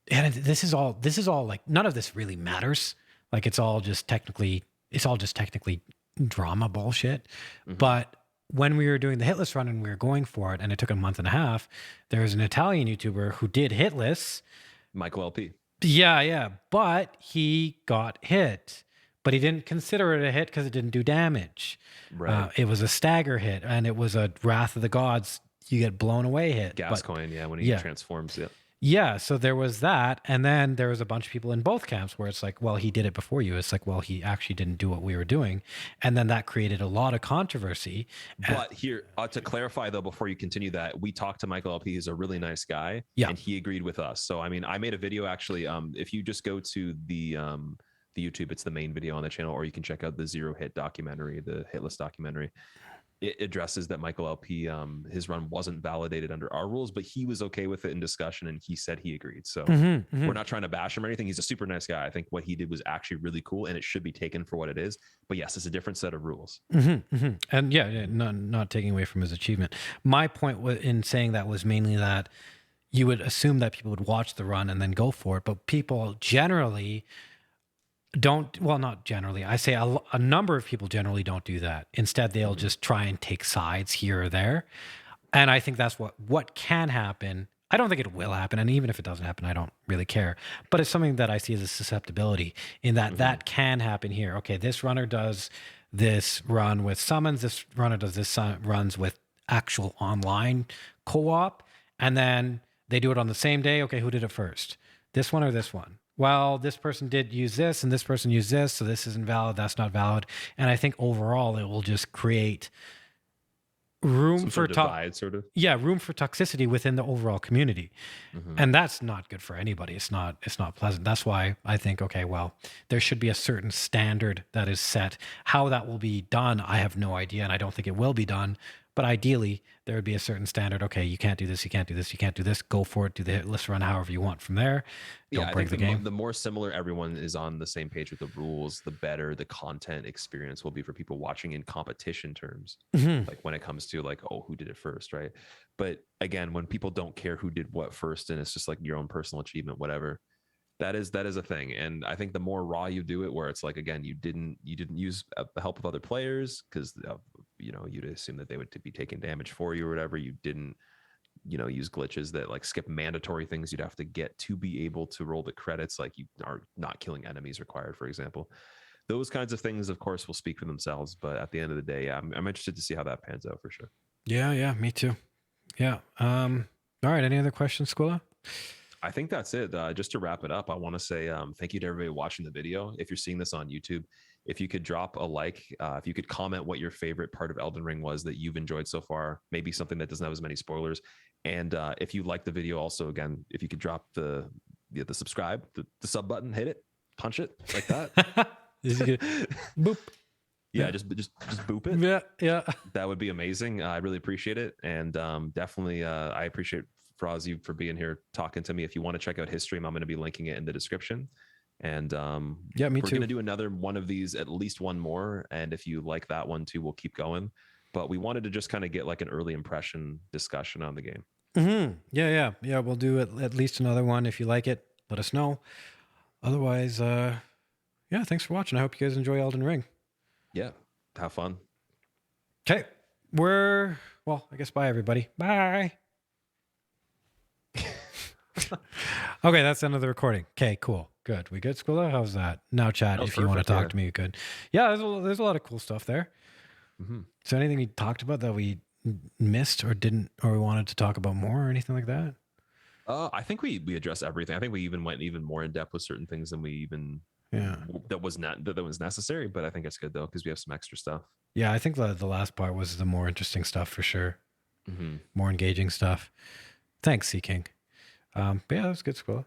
this is all like, none of this really matters. Like it's all just technically drama bullshit. But when we were doing the hitless run and we were going for it, and it took a month and a half, there was an Italian YouTuber who did hitless. Michael LP. Yeah. But he got hit, but he didn't consider it a hit because it didn't do damage. Right. It was a stagger hit, and it was a Wrath of the Gods. You get blown away hit. Gascoigne, when he transforms. Yeah. Yeah. So there was that. And then there was a bunch of people in both camps where it's like, well, he did it before you. It's like, well, he actually didn't do what we were doing. And then that created a lot of controversy. But here, to clarify though, before you continue that, we talked to Michael LP. He's a really nice guy. Yeah. And he agreed with us. So, I mean, I made a video actually. If you just go to the YouTube, it's the main video on the channel, or you can check out the Zero Hit documentary, the Hitless documentary. It addresses that Michael LP, his run wasn't validated under our rules, but he was okay with it in discussion, and he said he agreed. So we're not trying to bash him or anything. He's a super nice guy. I think what he did was actually really cool, and it should be taken for what it is. But yes, it's a different set of rules. And yeah, not taking away from his achievement. My point in saying that was mainly that you would assume that people would watch the run and then go for it, but people generally not generally. I say a number of people generally don't do that. Instead, they'll just try and take sides here or there. And I think that's what can happen. I don't think it will happen. And even if it doesn't happen, I don't really care. But it's something that I see as a susceptibility in that can happen here. Okay, this runner does this run with summons. This runner does this runs with actual online co-op. And then they do it on the same day. Okay, who did it first? This one or this one? Well, this person did use this and this person used this, so this isn't valid, that's not valid. And I think overall it will just create room for divide, sort of. Yeah, room for toxicity within the overall community. And that's not good for anybody. It's not pleasant. That's why I think, okay, well, there should be a certain standard that is set. How that will be done, I have no idea, and I don't think it will be done. But ideally, there would be a certain standard. Okay, you can't do this, you can't do this, you can't do this. Go for it. Do the hitless run however you want from there. Don't break the game. The more similar everyone is on the same page with the rules, the better the content experience will be for people watching in competition terms. Like when it comes to like, oh, who did it first, right? But again, when people don't care who did what first, and it's just like your own personal achievement, whatever. That is a thing. And I think the more raw you do it, where it's like, again, you didn't use the help of other players because you'd assume that they would be taking damage for you or whatever. You didn't use glitches that like skip mandatory things you'd have to get to be able to roll the credits, like you are not killing enemies required, for example. Those kinds of things, of course, will speak for themselves. But at the end of the day, I'm interested to see how that pans out for sure. Yeah, me too. Yeah. All right. Any other questions, Squilla? I think that's it. Just to wrap it up, I want to say thank you to everybody watching the video. If you're seeing this on YouTube, if you could drop a like, if you could comment what your favorite part of Elden Ring was that you've enjoyed so far, maybe something that doesn't have as many spoilers. And if you like the video, also, again, if you could drop the subscribe, the sub button, hit it, punch it like that. Boop. Yeah, just boop it. Yeah. That would be amazing. I really appreciate it. And definitely, I appreciate Faraaz, you for being here talking to me. If you want to check out his stream, I'm going to be linking it in the description. And yeah, me we're too. going to do another one of these, at least one more. And if you like that one too, we'll keep going. But we wanted to just kind of get like an early impression discussion on the game. Yeah. We'll do at least another one. If you like it, let us know. Otherwise, yeah, thanks for watching. I hope you guys enjoy Elden Ring. Yeah, have fun. Okay, I guess bye, everybody. Bye. Okay, that's the end of the recording. Okay, cool. Good. We good, Squilla? How's that? Now, chat, if you want to talk to me, you could. Yeah, there's a lot of cool stuff there. Is there anything we talked about that we missed or didn't, or we wanted to talk about more or anything like that? I think we addressed everything. I think we even went even more in depth with certain things than we even Yeah. that was necessary. But I think it's good though because we have some extra stuff. Yeah, I think the last part was the more interesting stuff for sure. Mm-hmm. More engaging stuff. Thanks, Sea King. But yeah, that was good, Squilla.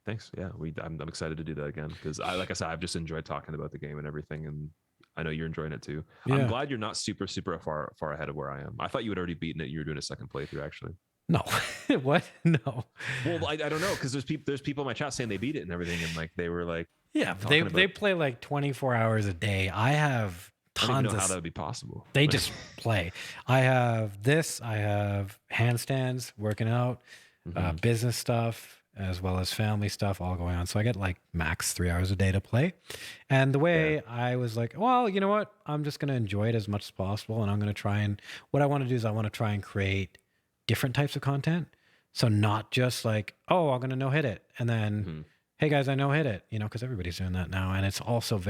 Thanks. Yeah, I'm excited to do that again because like I said, I've just enjoyed talking about the game and everything, and I know you're enjoying it too. I'm Yeah. glad you're not super far ahead of where I am. I thought you had already beaten it. You were doing a second playthrough actually. No. What? No. Well, I don't know because there's people in my chat saying they beat it and everything, and like they were like Yeah, but talking they about. play like 24 hours a day. I have I don't even know tons how that of. would be possible. They Like, just play. I have this. I have handstands, working out, mm-hmm. business stuff, as well as family stuff, all going on. So I get like max 3 hours a day to play. And the Yeah. way I was like, well, you know what? I'm just going to enjoy it as much as possible, and I'm going to try and what I want to do is I want to try and create different types of content. So not just like, oh, I'm going to no hit it, and then Mm-hmm. hey guys, I no hit it, because everybody's doing that now, and it's also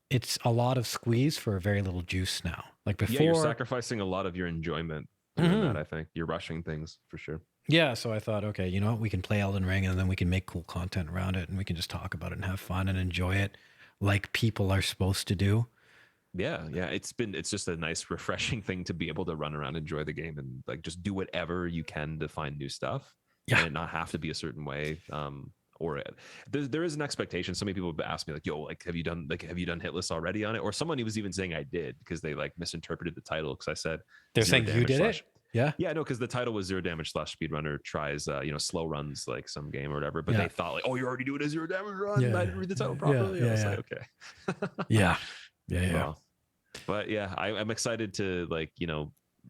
it's a lot of squeeze for very little juice now. Like Yeah, you're before, sacrificing a lot of your enjoyment doing that. Mhm. I think you're rushing things for sure. Yeah. So I thought, okay, you know what? We can play Elden Ring, and then we can make cool content around it, and we can just talk about it and have fun and enjoy it like people are supposed to do. Yeah. It's just a nice, refreshing thing to be able to run around, enjoy the game, and like just do whatever you can to find new stuff, Yeah. and it not have to be a certain way. Or there is an expectation. So many people would ask me like, "Yo, like, have you done hit lists already on it?" Or someone was even saying I did because they like misinterpreted the title because I said They're zero saying you damage did slash. it. Yeah. Yeah, no, because the title was zero damage slash speedrunner tries, slow runs like some game or whatever. But Yeah. they thought like, oh, you're already doing a zero damage run. Yeah. I didn't read the title Yeah. properly. Yeah. I was Yeah. like, okay. Yeah. Yeah. Well, but yeah, I'm excited to like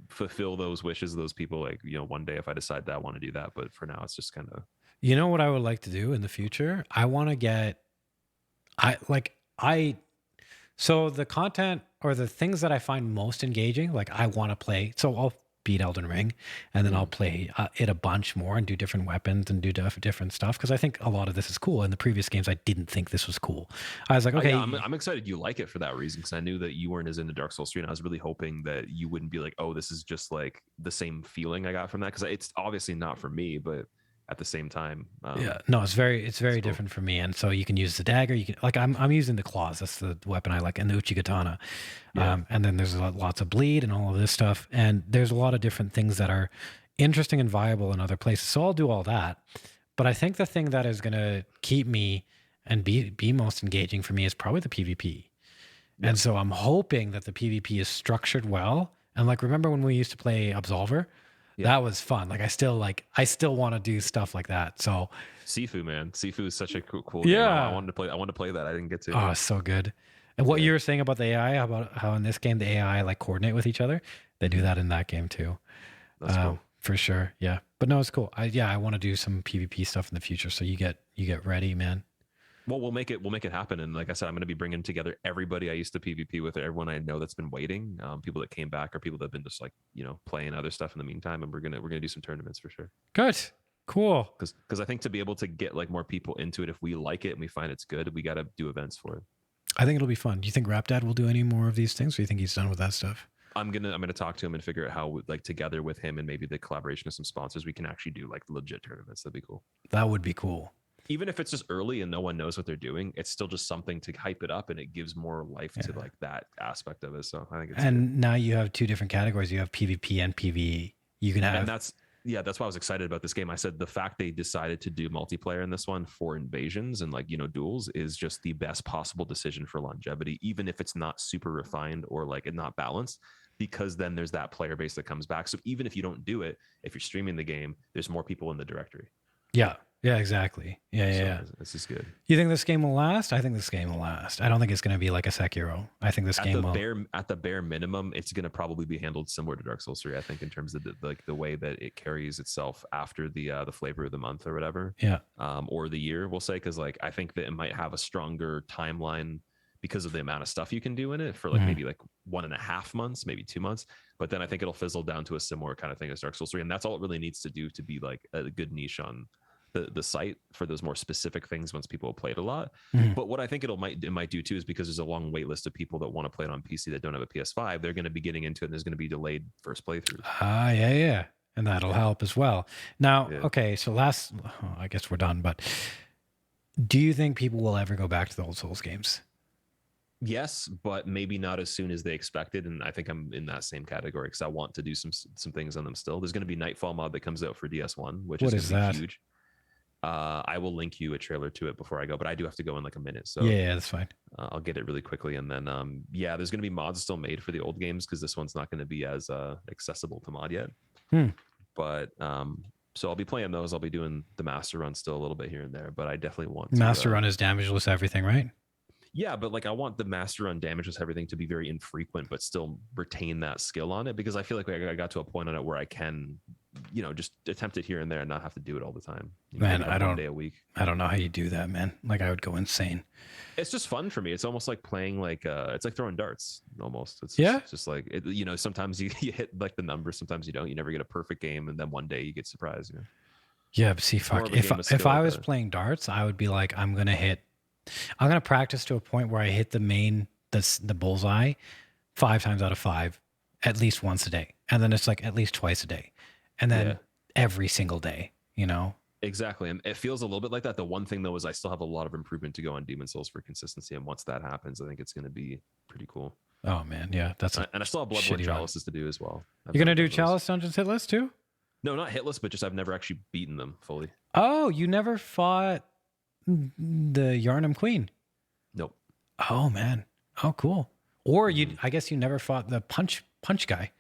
fulfill those wishes of those people. Like one day if I decide that I want to do that, but for now it's just kind of You know what I would like to do in the future? I want to get, I like, I, so the content or the things that I find most engaging, like I want to play. So I'll beat Elden Ring, and then I'll play it a bunch more and do different weapons and do different stuff. Cause I think a lot of this is cool. In the previous games, I didn't think this was cool. I was like, okay. Yeah, I'm excited you like it for that reason because I knew that you weren't as into Dark Souls 3, and I was really hoping that you wouldn't be like, oh, this is just like the same feeling I got from that because it's obviously not for me, but at the same time, Yeah, no, it's very cool. different for me. And so you can use the dagger. You can like I'm using the claws. That's the weapon I like, and the Uchigatana. Yeah. And then there's lots of bleed and all of this stuff. And there's a lot of different things that are interesting and viable in other places. So I'll do all that. But I think the thing that is going to keep me and be most engaging for me is probably the PvP. Yeah. And so I'm hoping that the PvP is structured well. And like, remember when we used to play Absolver? Yeah. That was fun. Like I still want to do stuff like that. So Sifu, man. Sifu is such a cool yeah. game. I wanted to play that. I didn't get to. Oh, so good. And what you were saying about the AI, about how in this game the AI like coordinate with each other, they do that in that game too. That's cool. For sure. Yeah. But no, it's cool. I want to do some PvP stuff in the future. So you get ready, man. Well, we'll make it happen. And like I said, I'm going to be bringing together everybody I used to PvP with, everyone I know that's been waiting, people that came back, or people that have been just like playing other stuff in the meantime. And we're gonna do some tournaments for sure. Good. Cool. Because I think to be able to get like more people into it, if we like it and we find it's good, we got to do events for it. I think it'll be fun. Do you think Rap Dad will do any more of these things, or do you think he's done with that stuff? I'm gonna talk to him and figure out how, like, together with him and maybe the collaboration of some sponsors, we can actually do like legit tournaments. That'd be cool. That would be cool. Even if it's just early and no one knows what they're doing, it's still just something to hype it up, and it gives more life to like that aspect of it. So I think it's and good. Now you have two different categories. You have PvP and PvE. You can have, and that's why I was excited about this game. I said the fact they decided to do multiplayer in this one for invasions and like duels is just the best possible decision for longevity, even if it's not super refined or like not balanced, because then there's that player base that comes back. So even if you don't do it, if you're streaming the game, there's more people in the directory. Yeah, exactly. Yeah. This is good. You think this game will last? I think this game will last. I don't think it's going to be like a Sekiro. I think this game will. At the bare minimum, it's going to probably be handled similar to Dark Souls 3. I think in terms of the way that it carries itself after the flavor of the month or whatever. Yeah. Or the year, we'll say, because like I think that it might have a stronger timeline because of the amount of stuff you can do in it for like maybe like 1.5 months, maybe 2 months. But then I think it'll fizzle down to a similar kind of thing as Dark Souls 3, and that's all it really needs to do to be like a good niche on the site for those more specific things once people have played a lot. But what I think it might do too is because there's a long wait list of people that want to play it on PC that don't have a PS5, they're going to be getting into it, and there's going to be delayed first playthroughs. Yeah. and that'll help as well. Now, Yeah. okay, so I guess we're done, but do you think people will ever go back to the old Souls games? Yes, but maybe not as soon as they expected. And I think I'm in that same category because I want to do some things on them still. There's going to be Nightfall mod that comes out for DS1, which What is is going to that? be huge. I will link you a trailer to it before I go, but I do have to go in like a minute. So Yeah, that's fine. I'll get it really quickly. And then, yeah, there's going to be mods still made for the old games because this one's not going to be as accessible to mod yet. But so I'll be playing those. I'll be doing the master run still a little bit here and there, but I definitely want to. Master run is damageless everything, right? Yeah, but like I want the master run damageless everything to be very infrequent, but still retain that skill on it because I feel like I got to a point on it where I can, just attempt it here and there and not have to do it all the time. Man, I don't. 1 day a week. I don't know how you do that, man. Like I would go insane. It's just fun for me. It's almost like playing it's like throwing darts almost. It's just like it, sometimes you hit like the numbers, sometimes you don't. You never get a perfect game, and then one day you get surprised. Yeah, but see, fuck. If I was playing darts, I would be like, I'm gonna practice to a point where I hit the bullseye 5 times out of 5, at least once a day, and then it's like at least twice a day, and then every single day. Exactly, and it feels a little bit like that. The one thing though is I still have a lot of improvement to go on Demon Souls for consistency, and once that happens, I think it's going to be pretty cool. Oh man, yeah, and I still have Bloodborne Chalices to do as well. You're gonna do Chalice Dungeons hitless too? No, not hitless, but just I've never actually beaten them fully. Oh, you never fought the Yharnam Queen? Nope. Oh man. Oh cool. Or I guess you never fought the punch guy.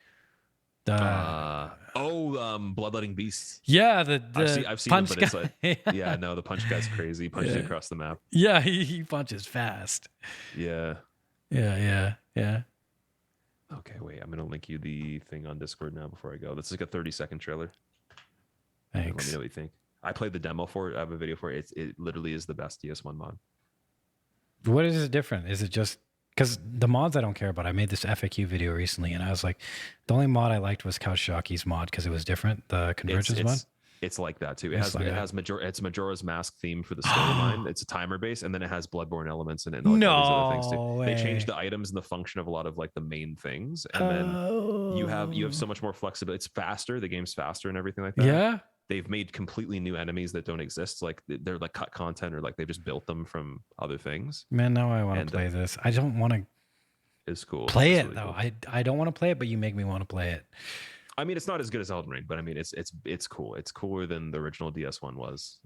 Bloodletting Beasts. Yeah, I've seen punch him, but guy. it's like, yeah, no, the punch guy's crazy. He punches across the map. Yeah, he punches fast. Yeah. Yeah. Okay, wait. I'm gonna link you the thing on Discord now before I go. This is like a 30-second trailer. Thanks. Let me know what you think. I played the demo for it. I have a video for it. It literally is the best DS1 mod. What is it different? Is it just because the mods I don't care about? I made this FAQ video recently, and I was like, the only mod I liked was Kaushaki's mod because it was different. The Convergence mod. It's like that too. It's Majora's Mask theme for the storyline. It's a timer base, and then it has Bloodborne elements in it. And all these other things too. They changed the items and the function of a lot of like the main things, and then you have so much more flexibility. It's faster. The game's faster and everything like that. Yeah. They've made completely new enemies that don't exist. Like they're like cut content, or like they've just built them from other things. Man, now I want to play this. I don't want to. It's cool. Play it really though. Cool. I don't want to play it, but you make me want to play it. I mean, it's not as good as Elden Ring, but I mean, it's cool. It's cooler than the original DS1 was.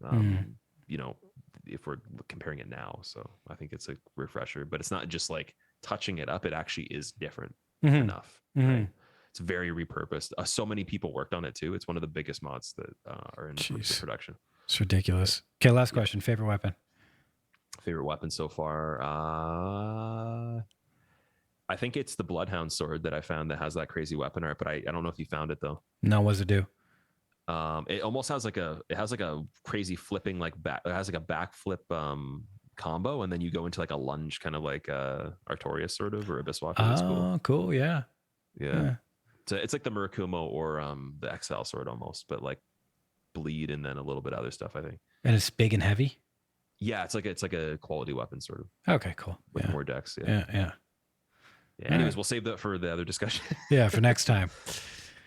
If we're comparing it now, so I think it's a refresher. But it's not just like touching it up; it actually is different enough. Right? It's very repurposed. So many people worked on it too. It's one of the biggest mods that are in production. It's ridiculous. Okay, last question. Favorite weapon? Favorite weapon so far? I think it's the Bloodhound sword that I found that has that crazy weapon art, but I don't know if you found it though. No, what does it do? It almost has like a crazy flipping it has like a backflip combo, and then you go into like a lunge, kind of like Artorias sort of, or Abyss Walker. That's cool. Cool. Yeah. So it's like the Murakumo or the XL sword almost, but like bleed and then a little bit of other stuff, I think. And it's big and heavy. Yeah, it's like a quality weapon sort of. Okay, cool. With more decks. Yeah. Anyways, we'll save that for the other discussion. Yeah, for next time.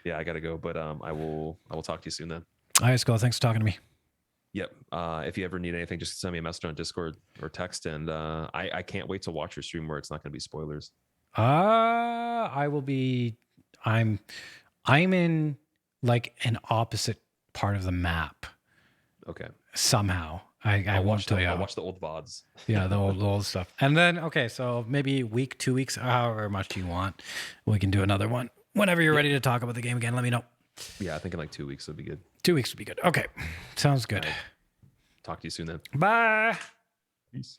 Yeah, I gotta go, but I will talk to you soon then. All right, Skull. Thanks for talking to me. Yep. If you ever need anything, just send me a message on Discord or text, and I can't wait to watch your stream where it's not going to be spoilers. I will be. I'm in like an opposite part of the map. Okay. Somehow. I won't tell you. I'll watch the old VODs. Yeah, the old stuff. And then, okay, so maybe a week, 2 weeks, however much you want, we can do another one. Whenever you're ready to talk about the game again, let me know. Yeah, I think in like 2 weeks would be good. 2 weeks would be good. Okay, sounds good. Right. Talk to you soon then. Bye. Peace.